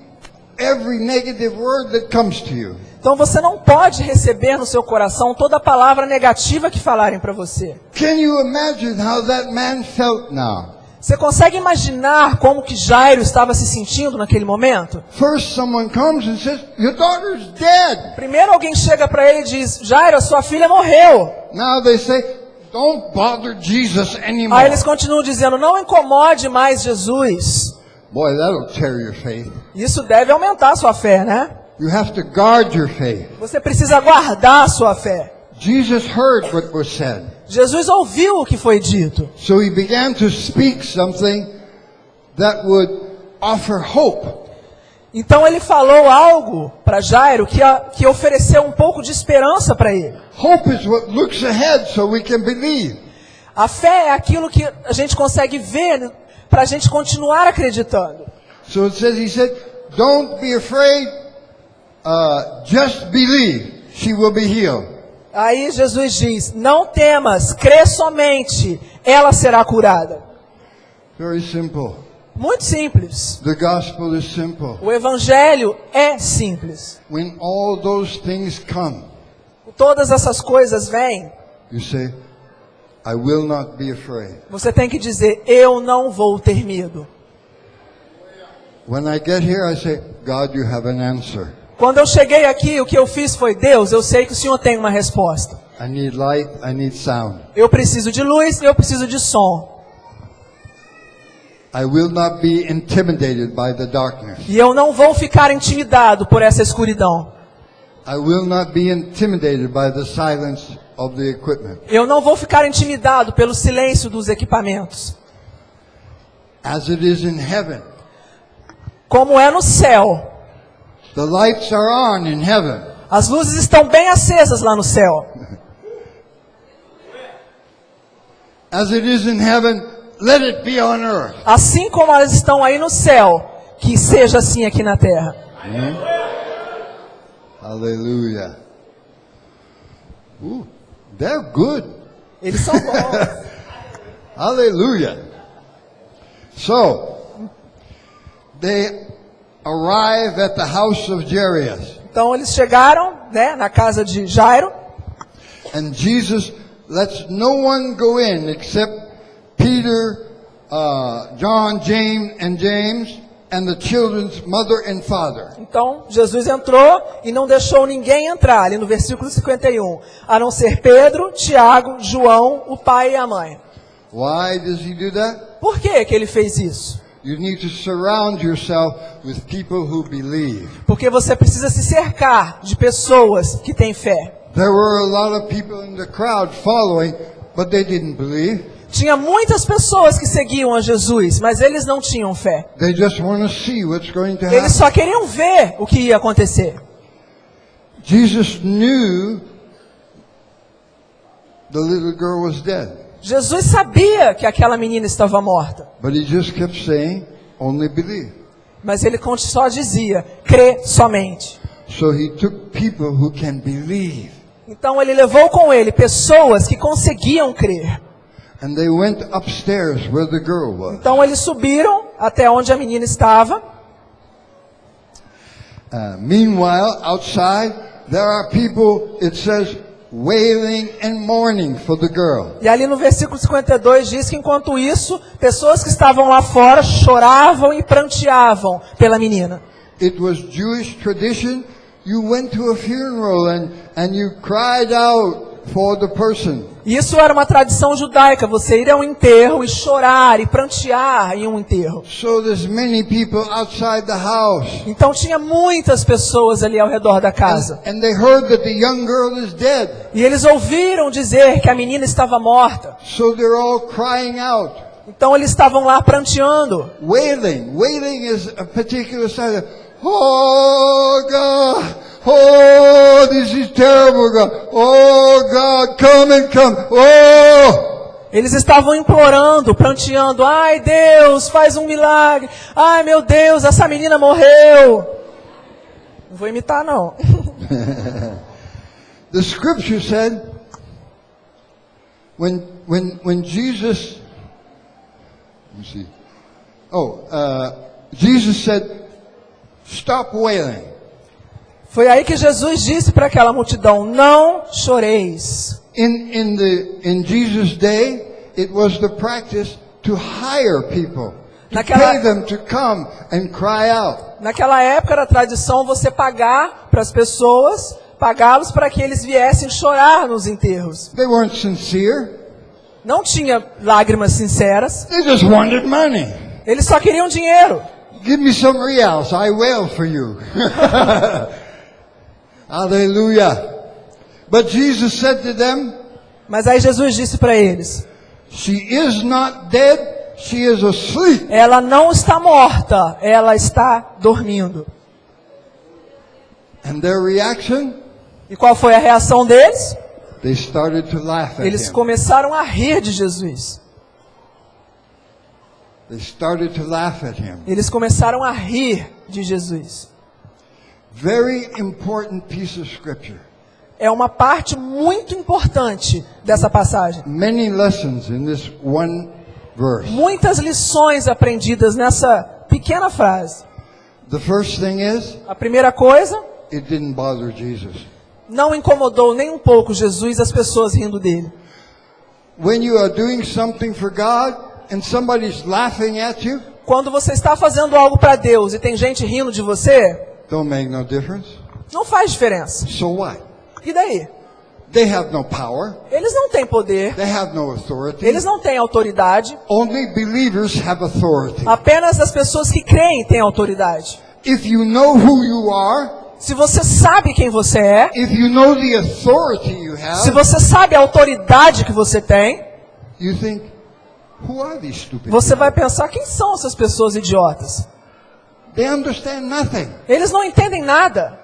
every negative word that comes to you. Então você não pode receber no seu coração toda palavra negativa que falarem para você. Can you imagine how that man felt now? Você consegue imaginar como que Jairo estava se sentindo naquele momento? First someone comes and says, "Your daughter's dead." Primeiro alguém chega para ele e diz, Jairo, a sua filha morreu. Now they say, "Don't bother Jesus anymore." Aí eles continuam dizendo, não incomode mais Jesus. Boy, that'll tear your faith. Isso deve aumentar a sua fé, né? You have to guard your faith. Você precisa guardar a sua fé. Jesus heard what was said. Jesus ouviu o que foi dito. So he began to speak something that would offer hope. Então ele falou algo para Jairo que ofereceu um pouco de esperança para ele. Hope is what looks ahead so we can believe. A fé é aquilo que a gente consegue ver para a gente continuar acreditando. So it says, he said, "Don't be afraid, just believe. She will be healed." Aí Jesus diz, não temas, crê somente, ela será curada. Very simple. Muito simples. The gospel is simple. O evangelho é simples. When all those things come, Todas essas coisas vêm, you say, "I will not be afraid." você tem que dizer, eu não vou ter medo. When I get here, I say, "God, you have an answer. Quando eu cheguei aqui, o que eu fiz foi, Deus, eu sei que o Senhor tem uma resposta. I need light, I need sound." Eu preciso de luz, eu preciso de som. I will not be intimidated by the darkness. E eu não vou ficar intimidado por essa escuridão. I will not be intimidated by the silence of the equipment. Eu não vou ficar intimidado pelo silêncio dos equipamentos. As it is in heaven. Como é no céu. The lights are on in heaven. As luzes estão bem acesas lá no céu. As it is in heaven, let it be on earth. Assim como elas estão aí no céu, que seja assim aqui na terra. Hallelujah. Ooh, they're good. Eles são bons. Hallelujah. So, they arrive at the house of Jairus. Então eles chegaram, né, na casa de Jairo. And Jesus lets no one go in except Peter, John, James, and the children's mother and father. Então Jesus entrou e não deixou ninguém entrar, ali no versículo 51. A não ser Pedro, Tiago, João, o pai e a mãe. Why does he do that? Por que ele fez isso? You need to surround yourself with people who believe. Porque você precisa se cercar de pessoas que têm fé. There were a lot of people in the crowd following, but they didn't believe. Tinha muitas pessoas que seguiam a Jesus, mas eles não tinham fé. They just want to see what's going to Eles happen. só queriam ver o que ia acontecer. Jesus knew the little girl was dead, Jesus sabia que aquela menina estava morta, but he just kept saying, only believe. mas ele só dizia, crê somente. So he took people who can believe, Então ele levou com ele pessoas que conseguiam crer. and they went upstairs where the girl was. Então eles subiram até onde a menina estava. Meanwhile, outside, there are people, it says, wailing and mourning for the girl. E ali no versículo 52 diz que enquanto isso, pessoas que estavam lá fora choravam e pranteavam pela menina. It was Jewish tradition. You went to a funeral and you cried out for the person. Isso era uma tradição judaica, você ir a um enterro e chorar e prantear em um enterro. So there's many people outside the house. Então tinha muitas pessoas ali ao redor da casa. And they heard that the young girl is dead. E eles ouviram dizer que a menina estava morta. So they're all crying out. Então eles estavam lá pranteando. Wailing. Wailing is a particular sign of, oh God, oh this is terrible God, oh God, come and come, oh. Eles estavam implorando, pranteando, ai Deus, faz um milagre, ai meu Deus, essa menina morreu. Não vou imitar não. The scripture said, when Jesus, let me see, Jesus said, stop wailing. Foi aí que Jesus disse para aquela multidão, não choreis. In Jesus' day, it was the practice to hire people, to Naquela- pay them to come and cry out. Naquela época era tradição você pagar para as pessoas, pagá-los para que eles viessem chorar nos enterros. They weren't sincere. Não tinha lágrimas sinceras, They just wanted money. eles só queriam dinheiro. Give me some reals, I wail for you. Hallelujah. But Jesus said to them, Mas aí Jesus disse para eles, she is not dead, she is asleep. ela não está morta, ela está dormindo. And their reaction? E qual foi a reação deles? They started to laugh at Eles him. começaram a rir de Jesus. They started to laugh at him. Eles começaram a rir de Jesus. Very important piece of scripture. É uma parte muito importante dessa passagem. Many lessons in this one verse. Muitas lições aprendidas nessa pequena frase. The first thing is, A primeira coisa, it didn't bother Jesus. não incomodou nem um pouco Jesus as pessoas rindo dele. When you are doing something for God and somebody's laughing at you, Quando você está fazendo algo para Deus e tem gente rindo de você, don't make no difference. não faz diferença. So what? E daí? They have no power. Eles não têm poder, They have no authority. eles não têm autoridade. Only believers have authority. Apenas as pessoas que creem têm autoridade. If you know who you are, Se você sabe quem você é, if you know the authority you se have, você sabe a autoridade que você tem, you think, who are these stupid você vai people? pensar, quem são essas pessoas idiotas? They understand nothing. Eles não entendem nada.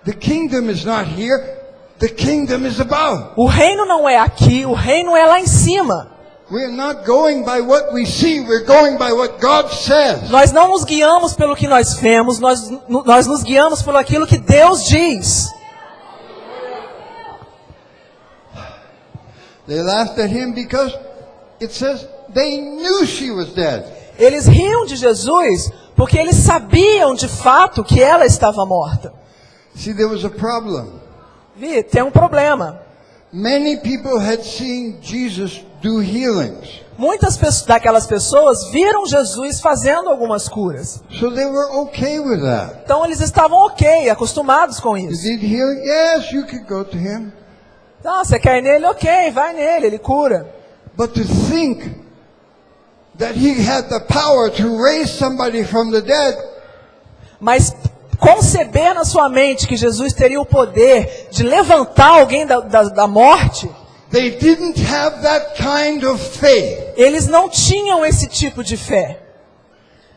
The kingdom is not here. The kingdom is above. O reino não é aqui, o reino é lá em cima. We're not going by what we see. We're going by what God says. Nós não nos guiamos pelo que nós vemos, nós nos guiamos por aquilo que Deus diz. They laughed at him because it says they knew she was dead. Eles riam de Jesus porque eles sabiam de fato que ela estava morta. See, there was a problem. Vi, tem um problema. Many people had seen Jesus do healings. Muitas daquelas pessoas viram Jesus fazendo algumas curas. So they were okay with that. Então eles estavam ok, acostumados com You isso. did healing? Yes, you could go to him. Então, você quer ir nele? Ok, vai nele, ele cura. But to think that he had the power to raise somebody from the dead, Mas conceber na sua mente que Jesus teria o poder de levantar alguém da morte, they didn't have that kind of faith. eles não tinham esse tipo de fé.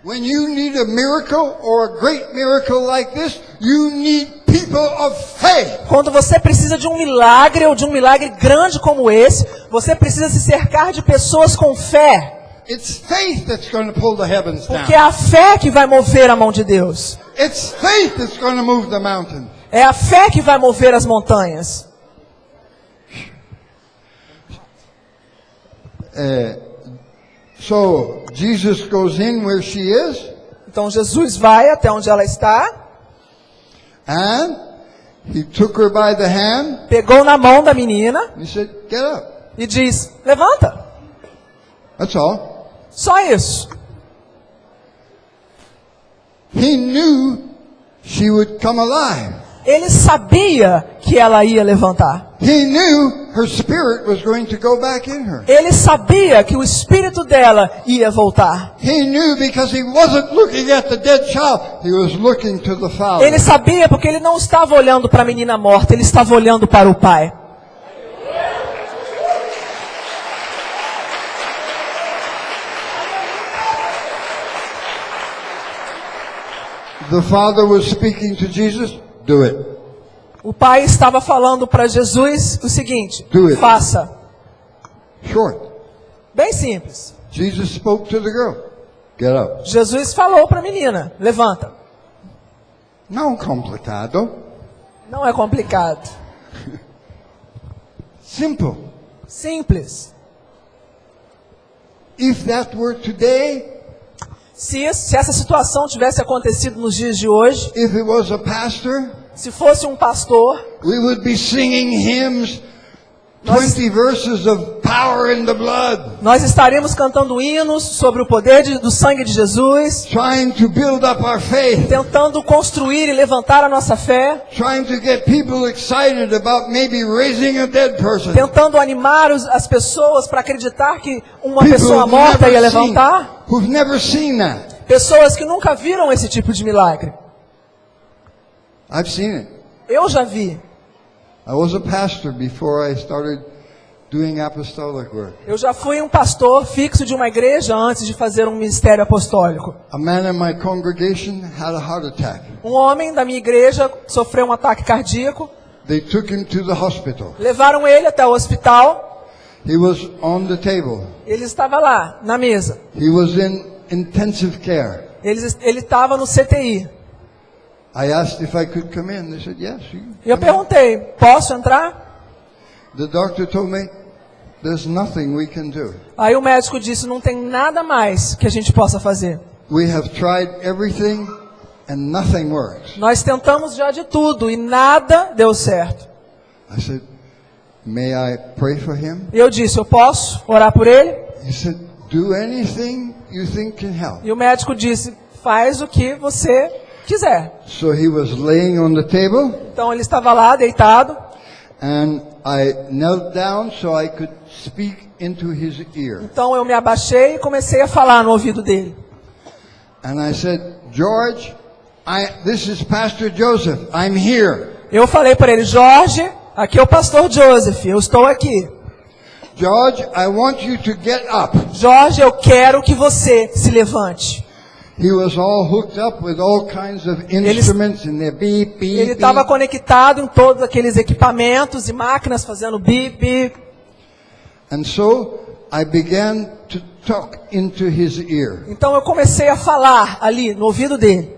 When you need a miracle or a great miracle like this, you need people of faith. Quando você precisa de um milagre ou de um milagre grande como esse, você precisa se cercar de pessoas com fé. It's faith that's going to pull the heavens down. Porque é a fé que vai mover a mão de Deus. It's faith that's going to move the mountains. É a fé que vai mover as montanhas. So Jesus goes in where she is, Então Jesus vai até onde ela está, and he took her by the hand. pegou na mão da menina And he said, "Get up." e diz, levanta. That's all. Só isso. He knew she would come alive. Ele sabia que ela ia levantar. He knew her spirit was going to go back in her. Ele sabia que o espírito dela ia voltar. He knew because he wasn't looking at the dead child. He was looking to the Father. Ele sabia porque ele não estava olhando para a menina morta, ele estava olhando para o Pai. The Father was speaking to Jesus. Do it. O Pai estava falando para Jesus o seguinte: Do it. faça. Short. Bem simples. Jesus spoke to the girl. Get up. Jesus falou para a menina: levanta. Não complicado. Não é complicado. Simple. Simples. If that were today, Se essa situação tivesse acontecido nos dias de hoje, if it was a pastor, se fosse um pastor, we would be singing hymns, 20 verses of power in the blood, nós estaríamos cantando hinos sobre o poder do sangue de Jesus, trying to build up our faith, tentando construir e levantar a nossa fé, trying to get people excited about maybe raising a dead person. tentando animar as pessoas para acreditar que uma People pessoa who've morta ia never seen- levantar. who've never seen that. Pessoas que nunca viram esse tipo de milagre. I've seen it. Eu já vi. I was a pastor before I started doing apostolic work. Eu já fui um pastor fixo de uma igreja antes de fazer um ministério apostólico. A man in my congregation had a heart attack. Um homem da minha igreja sofreu um ataque cardíaco. They took him to the hospital. Levaram ele até o hospital. He was on the table. Ele estava lá, na mesa. He was in intensive care. Ele estava no CTI. I asked if I could come in. They said, yes. You can E eu come in." perguntei, posso entrar? The doctor told me, there's nothing we can do. Aí o médico disse, não tem nada mais que a gente possa fazer. We have tried everything and nothing works. Nós tentamos já de tudo e nada deu certo. I said, may I pray for him? E eu disse, eu posso orar por ele? He said, do anything you think can help. E o médico disse, faz o que você quiser. So he was laying on the table, Então ele estava lá, deitado. and I knelt down so I could speak into his ear. Então eu me abaixei e comecei a falar no ouvido dele. And I said, George, this is Pastor Joseph. I'm here. Eu falei para ele, Jorge, aqui é o pastor Joseph, eu estou aqui. George, I want you to get up. Jorge, eu quero que você se levante. He was all hooked up with all kinds of instruments and their beep, beep, Ele estava beep. conectado em todos aqueles equipamentos e máquinas fazendo bip, bip. And so I began to talk into his ear. Então eu comecei a falar ali no ouvido dele.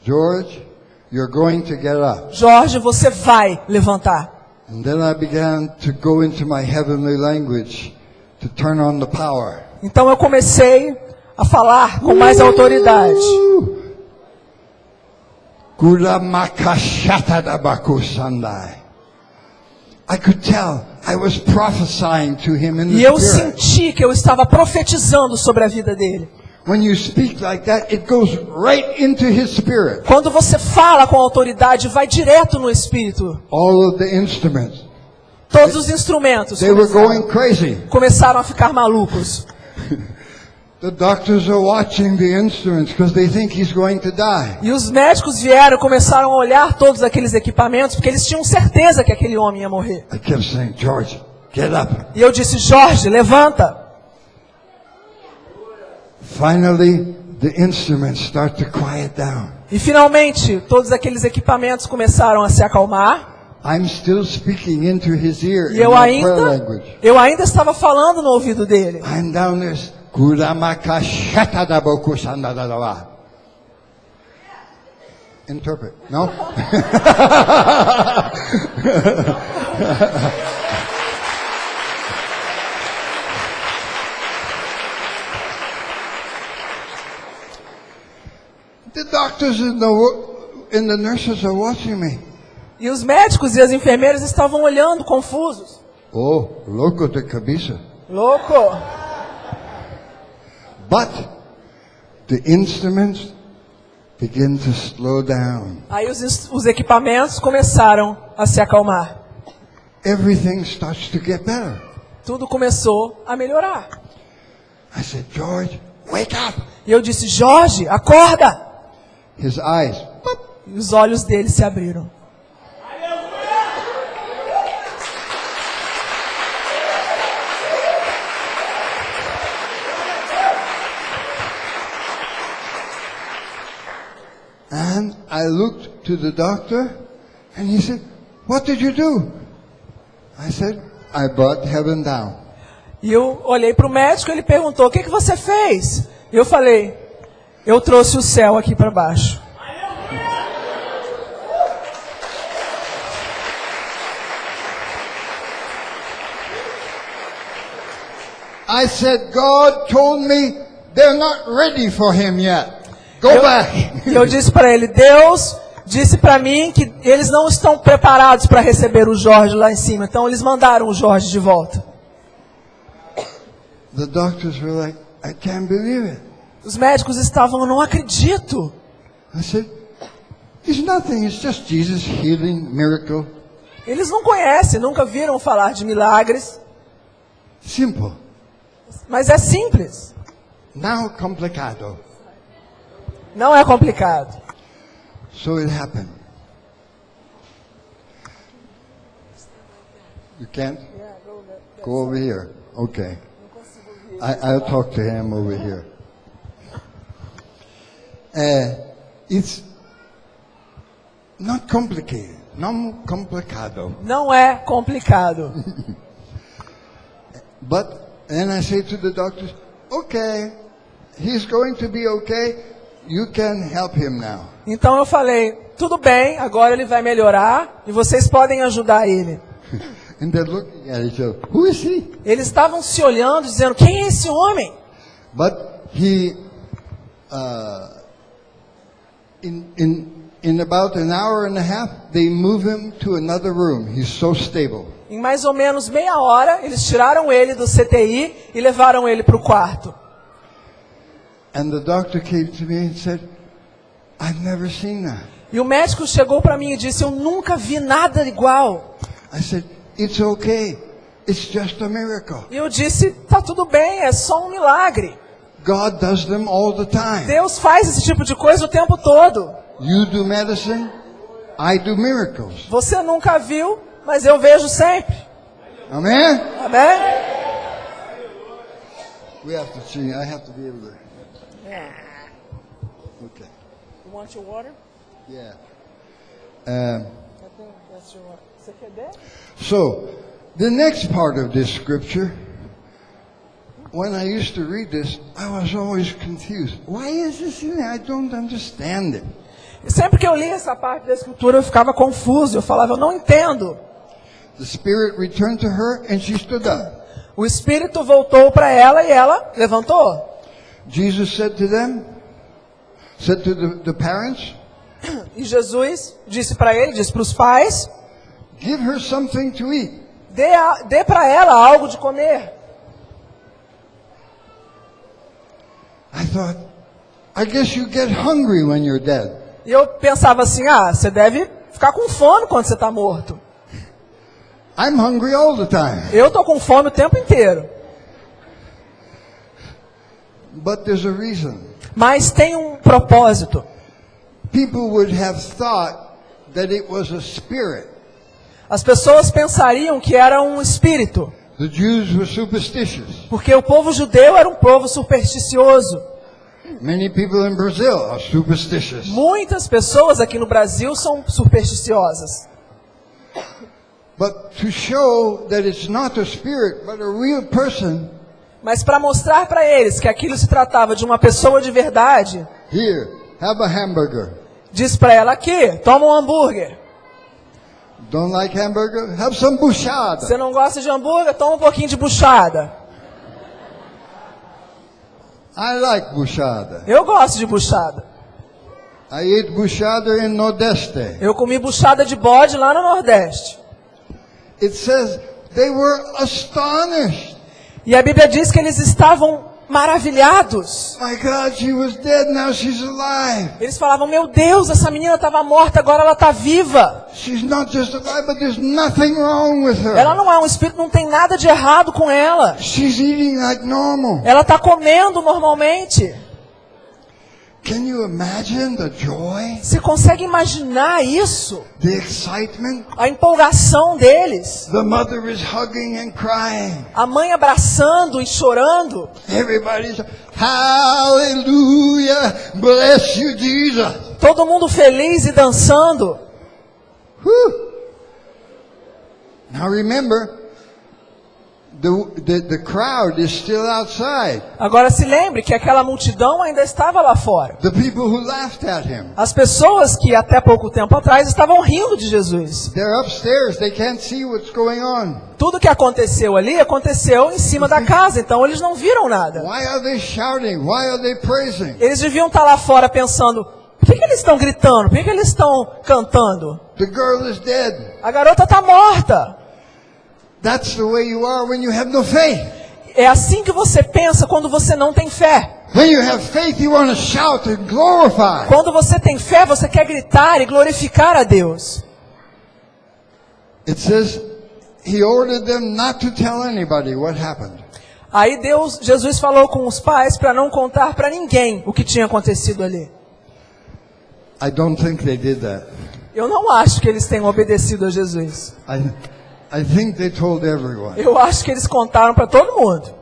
George, you're going to get up. Jorge, você vai levantar. And then I began to go into my heavenly language to turn on the power. Então eu comecei a falar com mais autoridade. I could tell I was prophesying to him in E the eu spirit. senti que eu estava profetizando sobre a vida dele. When you speak like that, it goes right into his spirit. Quando você fala com autoridade, vai direto no espírito. All of the instruments, Todos os instrumentos they were going crazy. começaram a ficar malucos. The doctors are watching the instruments because they think he's going to die. E os médicos vieram e começaram a olhar todos aqueles equipamentos, porque eles tinham certeza que aquele homem ia morrer. I kept saying, George, get up. E eu disse, Jorge, levanta. Finally, the instruments start to quiet down. E finalmente, todos aqueles equipamentos começaram a se acalmar. I'm still speaking into his ear E in my prayer language. eu ainda estava falando no ouvido dele. I'm down there. Interpret. No? The doctors and the nurses are watching me. E os médicos e as enfermeiras estavam olhando, confusos. Oh, louco de cabeça. Louco. But the instruments begin to slow down. Aí os equipamentos começaram a se acalmar. Everything starts to get better. Tudo começou a melhorar. I said, George, wake up. E eu disse, Jorge, acorda. His eyes. E os olhos dele se abriram. And I looked to the doctor and he said, what did you do? I said, I brought heaven down. E eu olhei para o médico e ele perguntou, o que você fez? E eu falei, eu trouxe o céu aqui para baixo. I said, God told me they're not ready for him yet. Go back. E eu disse para ele, Deus disse para mim que eles não estão preparados para receber o Jorge lá em cima. Então eles mandaram o Jorge de volta. The doctors were like, I can't believe it. Os médicos estavam, eu não acredito. I said, it's nothing. It's just Jesus healing, miracle. Eles não conhecem, nunca viram falar de milagres. Simple. Mas é simples. Now complicado. Não é complicado. So it happened. You can't? Go over here. Okay. I'll talk to him over here. It's not complicated. Não complicado. Não é complicado. But then I say to the doctors, okay, he's going to be okay. You can help him now. Então eu falei, tudo bem, agora ele vai melhorar e vocês podem ajudar ele. And they're looking at each other. Who is he? Eles estavam se olhando, dizendo, quem é esse homem? But he, in about an hour and a half, they move him to another room. He's so stable. Em mais ou menos meia hora, eles tiraram ele do CTI e levaram ele para o quarto. And the doctor came to me and said, I've never seen that. E o médico chegou para mim e disse, eu nunca vi nada igual. I said, it's okay. It's just a miracle. E eu disse, tá tudo bem, é só um milagre. God does them all the time. Deus faz esse tipo de coisa o tempo todo. You do medicine, I do miracles. Você nunca viu, mas eu vejo sempre. Amen? Amém? We have to change. I have to be able to. Okay. You want your water? Yeah. I think that's your water. Você quer ver? So, the next part of this scripture, when I used to read this, I was always confused. Why is this in there? I don't understand it. Sempre que eu li essa parte da escritura, eu ficava confuso. Eu falava, eu não entendo. The Spirit returned to her and she stood up. O Espírito voltou para ela e ela levantou. Jesus said to them, said to the parents, E Jesus disse para ele, disse para os pais, give her something to eat. dê para ela algo de comer. I thought, I guess you get hungry when you're dead. E eu pensava assim, você deve ficar com fome quando você está morto. I'm hungry all the time. Eu estou com fome o tempo inteiro. But there's a reason. Mas tem um propósito. People would have thought that it was a spirit. As pessoas pensariam que era um espírito. The Jews were superstitious. Porque o povo judeu era um povo supersticioso. Many people in Brazil are superstitious. Muitas pessoas aqui no Brasil são supersticiosas. But to show that it's not a spirit, but a real person, Mas para mostrar para eles que aquilo se tratava de uma pessoa de verdade, here, have a hamburger. disse para ela aqui, toma um hambúrguer. Don't like hamburger? Have some buchada. Você não gosta de hambúrguer? Toma um pouquinho de buchada. I like buchada. Eu gosto de buchada. I ate buchada in Nordeste. Eu comi buchada de bode lá no Nordeste. It says they were astonished. E a Bíblia diz que eles estavam maravilhados. My God, she was dead, now she's alive. Eles falavam, meu Deus, essa menina estava morta, agora ela está viva. She's not just alive, but there's nothing wrong with her. Ela não é um espírito, não tem nada de errado com ela. She's eating like normal. Ela está comendo normalmente. Can you imagine the joy, Você consegue imaginar isso? the excitement? A empolgação deles. The mother is hugging and crying. A mãe abraçando e chorando. Everybody's, hallelujah, bless you, Jesus. Todo mundo feliz e dançando. Whew. Now remember, the crowd is still outside. Agora se lembre que aquela multidão ainda estava lá fora. The people who laughed at him. As pessoas que até pouco tempo atrás estavam rindo de Jesus. They're upstairs, they can't see what's going on. Tudo que aconteceu ali aconteceu em cima da casa, então eles não viram nada. Why are they shouting? Why are they praising? Eles deviam estar lá fora pensando, por que eles estão gritando? Por que eles estão cantando? The girl is dead. A garota está morta. That's the way you are when you have no faith. É assim que você pensa quando você não tem fé. When you have faith, you want to shout and glorify. Quando você tem fé, você quer gritar e glorificar a Deus. It says he ordered them not to tell anybody what happened. Aí Jesus falou com os pais para não contar para ninguém o que tinha acontecido ali. I don't think they did that. Eu não acho que eles tenham obedecido a Jesus. I think they told everyone. Eu acho que eles contaram para todo mundo.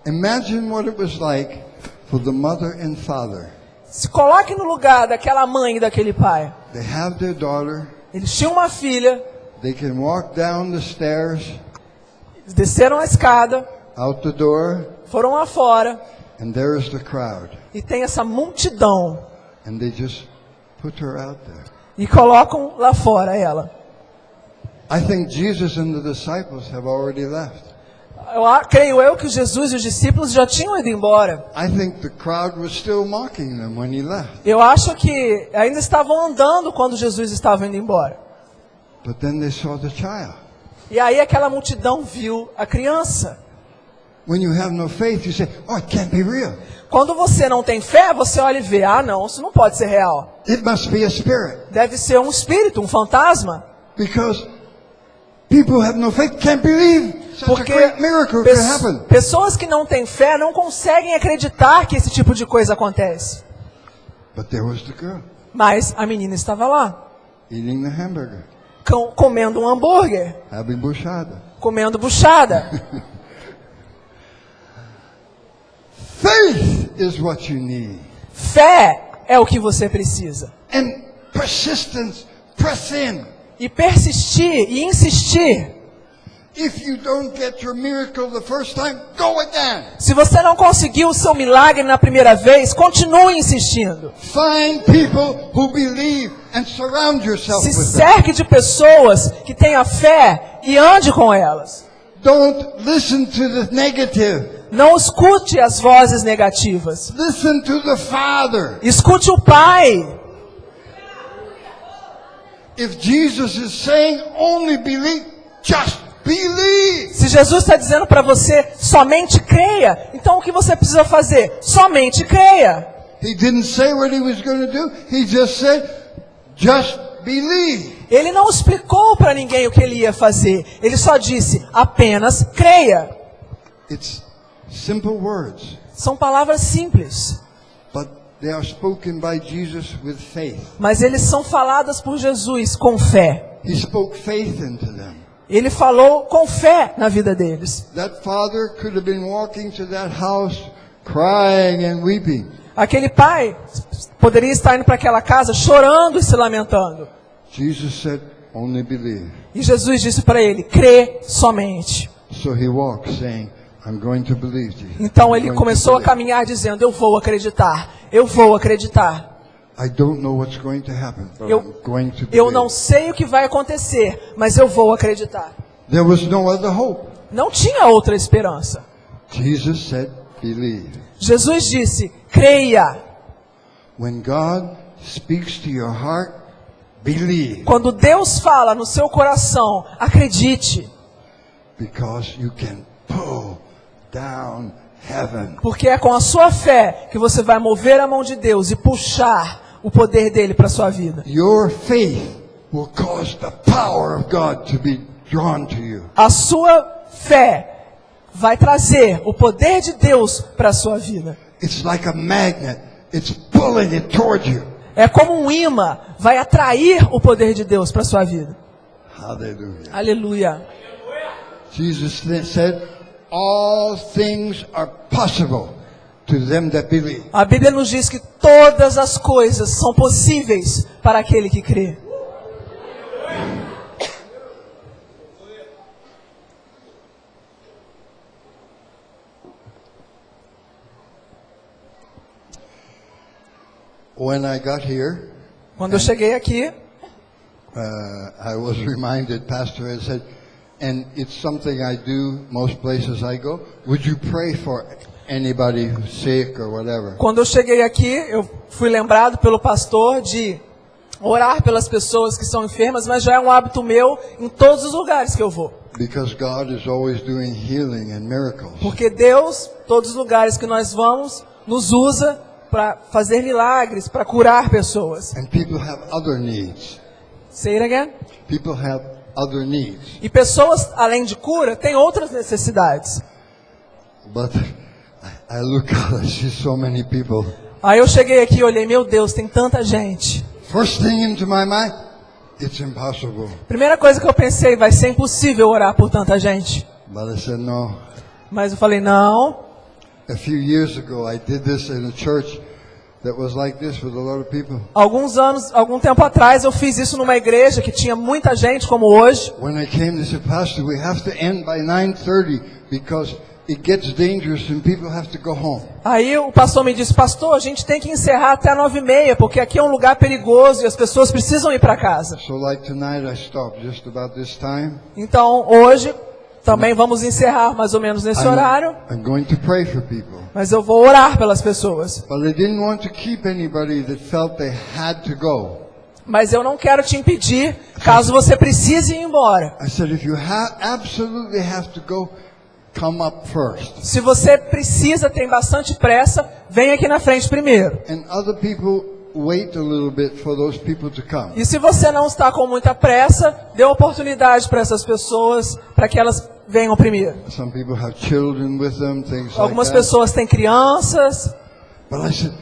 Imagine what it was like for the mother and father. Se coloque no lugar daquela mãe e daquele pai. They have their daughter. Eles tinham uma filha, They can walk down the stairs, eles desceram a escada, out the door, foram lá fora and there is the crowd. e tem essa multidão And they just put her out there. e colocam lá fora ela. I think Jesus and the disciples have already left. Creio eu que Jesus e os discípulos já tinham ido embora. I think the crowd was still mocking them when he left. Eu acho que ainda estavam andando quando Jesus estava indo embora. But then they saw the child. E aí aquela multidão viu a criança. When you have no faith, you say, oh, it can't be real. Quando você não tem fé, você olha e vê, não, isso não pode ser real. It must be a spirit. Deve ser um espírito, um fantasma. Because People have no faith, can't believe such a Porque great miracle could happen. pessoas que não têm fé não conseguem acreditar que esse tipo de coisa acontece. But there was the girl Mas a menina estava lá, eating the hamburger, comendo um hambúrguer, having buchada. comendo buchada. Faith is what you need. Fé é o que você precisa. And persistence, press in. E persistir e insistir. If you don't get your miracle the first time, go again. Se você não conseguiu o seu milagre na primeira vez, continue insistindo. Find people who believe and surround yourself Se with them. cerque de pessoas que tenham fé e ande com elas. Don't listen to the negative. Não escute as vozes negativas. Listen to the Father. Escute o Pai. If Jesus is saying only believe, just believe. Se Jesus está dizendo para você, somente creia, então o que você precisa fazer? Somente creia. He didn't say what he was going to do. He just said, just believe. Ele não explicou para ninguém o que ele ia fazer. Ele só disse, apenas creia. It's simple words, São palavras simples, but they are spoken by Jesus with faith. mas eles são faladas por Jesus com fé. He spoke faith into them. Ele falou com fé na vida deles. That father could have been walking to that house crying and weeping. Aquele pai poderia estar indo para aquela casa chorando e se lamentando. Jesus said, only believe. E Jesus disse para ele, crê somente. So he walked saying, I'm going to believe Jesus. Então I'm ele going to começou a believe. caminhar dizendo, eu vou acreditar, eu vou acreditar. I don't know what's going to happen, but I'm going to Eu believe. não sei o que vai acontecer, mas eu vou acreditar. There was no other hope. Não tinha outra esperança. Jesus said, believe. Jesus disse, creia. When God speaks to your heart, believe. Quando Deus fala no seu coração, acredite. Because you can pull down heaven. Porque é com a sua fé que você vai mover a mão de Deus e puxar o poder dele para a sua vida. Your faith will cause the power of God to be drawn to you. A sua fé vai trazer o poder de Deus para a sua vida. It's like a magnet. It's pulling it toward you. É como um imã, vai atrair o poder de Deus para a sua vida. Hallelujah. Aleluia. Jesus said, all things are possible to them that believe. A Bíblia nos diz que todas as coisas são possíveis para aquele que crê. When I got here, Quando eu cheguei aqui, I was reminded, Pastor had said, and it's something I do most places I go. Would you pray for anybody who's sick or whatever? quando eu cheguei aqui, eu fui lembrado pelo pastor de orar pelas pessoas que são enfermas, mas já é um hábito meu em todos os lugares que eu vou. Because God is always doing healing and miracles. Porque Deus, todos os lugares que nós vamos, nos usa para fazer milagres, para curar pessoas. And people have other needs. Say it again. People have other needs. E pessoas, além de cura, têm outras necessidades. But I look out, I see so many people. Aí eu cheguei aqui e olhei, meu Deus, tem tanta gente. First thing into my mind, it's impossible. Primeira coisa que eu pensei, vai ser impossível orar por tanta gente. But I said, no. Mas eu falei, não. A few years ago, I did this in a church that was like this with a lot of people. Algum tempo atrás, eu fiz isso numa igreja que tinha muita gente, como hoje. When I came, they said, Pastor, we have to end by 9:30 because it gets dangerous and people have to go home. Aí o pastor me disse, pastor, a gente tem que encerrar até 9h30, porque aqui é um lugar perigoso e as pessoas precisam ir para casa. So like tonight, I stopped just about this time. Então, hoje, também vamos encerrar mais ou menos nesse horário, I'm going to pray for people. mas eu vou orar pelas pessoas. But I didn't want to keep anybody that felt they had to go. Mas eu não quero te impedir, caso você precise ir embora. I said, if you absolutely have to go, come up first. Se você precisa, tem bastante pressa, vem aqui na frente primeiro. And other people wait a little bit for those people to come. E se você não está com muita pressa, dê oportunidade para essas pessoas, para que elas venham primeiro. Some people have children with them, things like Algumas that. pessoas têm crianças. But I said,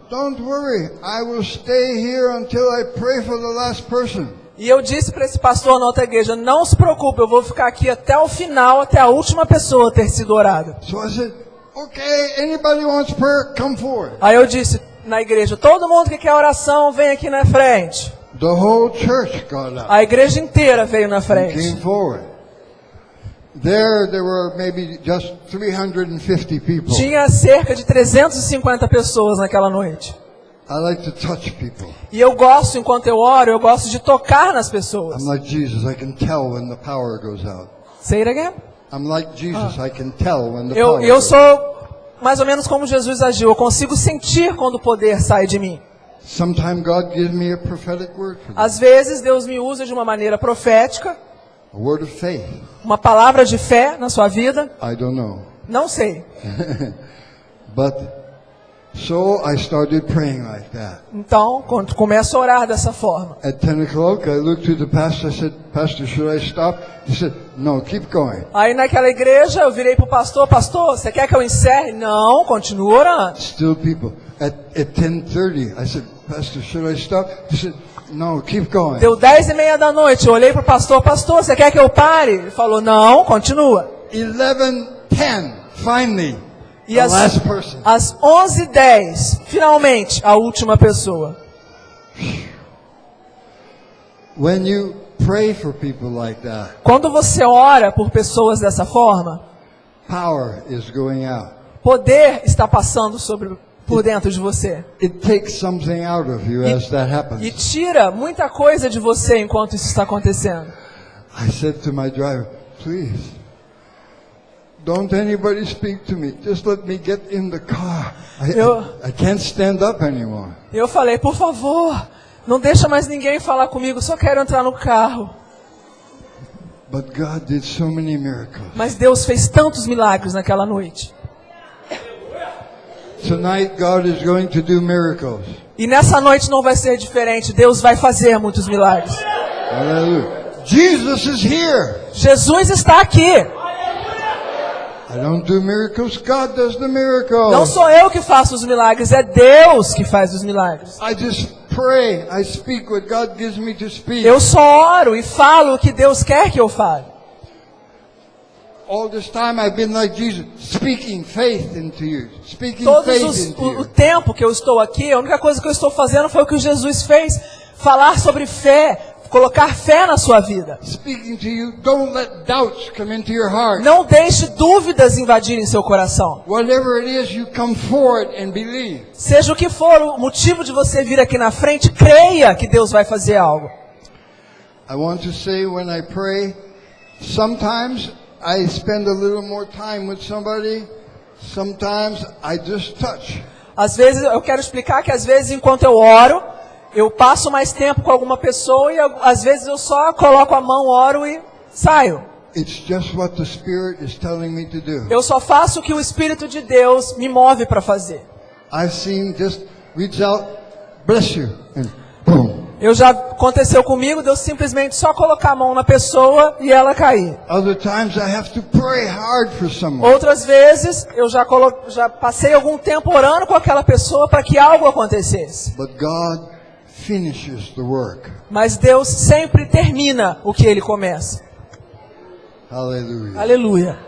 don't worry, I will stay here until I pray for the last person. E eu disse para esse pastor na outra igreja, não se preocupe, eu vou ficar aqui até o final, até a última pessoa ter sido orada. So I said, okay, anybody wants prayer, come forward. Aí eu disse na igreja, todo mundo que quer oração, vem aqui na frente. The whole church got up A igreja inteira veio na and frente. came forward. There were maybe just 350 people. Tinha cerca de 350 pessoas naquela noite. I like to touch people. E eu gosto, enquanto eu oro, eu gosto de tocar nas pessoas. I'm like Jesus, I can tell when the power goes out. Say it again. I'm like Jesus, I can tell when the Eu power goes out. sou mais ou menos como Jesus agiu. Eu consigo sentir quando o poder sai de mim. Sometimes God gives me a prophetic word for them. Às vezes Deus me usa de uma maneira profética, A word of faith. uma palavra de fé na sua vida. I don't know. Não sei. But so I started praying like that. Então, quando começo a orar dessa forma. At 10 o'clock, I looked to the pastor. I said, Pastor, should I stop? He said, no, keep going. Aí naquela igreja eu virei pro pastor, pastor, você quer que eu encerre? Não, continua orando. Still people. At 10:30, I said, Pastor, should I stop? He said, no, keep going. Deu 10:30 da noite, eu olhei pro pastor, pastor, você quer que eu pare? Ele falou, não, continua. 11:10, finally, E the last person. às 11:10, finalmente, a última pessoa. When you pray for people like that, Quando você ora por pessoas dessa forma, power is going out. poder está passando por dentro de você. It takes something out of you as that E happens. tira muita coisa de você enquanto isso está acontecendo. I said to my driver, please, don't anybody speak to me. Just let me get in the car. I can't stand up anymore. E eu falei, por favor, não deixa mais ninguém falar comigo, só quero entrar no carro. But God did so many miracles. Mas Deus fez tantos milagres naquela noite. Tonight, God is going to do miracles. E nessa noite não vai ser diferente. Deus vai fazer muitos milagres. Hallelujah. Jesus is here. Jesus está aqui. I don't do miracles. God does the miracles. Não sou eu que faço os milagres, é Deus que faz os milagres. I just pray. I speak what God gives me to speak. Eu só oro e falo o que Deus quer que eu fale. All this time I've been like Jesus, speaking faith into you. Speaking Todo faith into o you. tempo que eu estou aqui, a única coisa que eu estou fazendo foi o que Jesus fez. Falar sobre fé, colocar fé na sua vida. Speaking to you, don't let doubts come into your heart. Não deixe dúvidas invadirem seu coração. Whatever it is, you come forward and believe. Seja o que for o motivo de você vir aqui na frente, creia que Deus vai fazer algo. I want to say when I pray, sometimes I spend a little more time with somebody. Sometimes I just touch. Às vezes, eu quero explicar que às vezes enquanto eu oro, eu passo mais tempo com alguma pessoa e às vezes eu só coloco a mão, oro e saio. It's just what the Spirit is telling me to do. Eu só faço o que o Espírito de Deus me move para fazer. I've seen just reach out, bless you, and boom. Já aconteceu comigo, Deus simplesmente só colocar a mão na pessoa e ela cair. Other times I have to pray hard for someone. Outras vezes, eu já passei algum tempo orando com aquela pessoa para que algo acontecesse. But God finishes the work. Mas Deus sempre termina o que Ele começa. Hallelujah. Aleluia.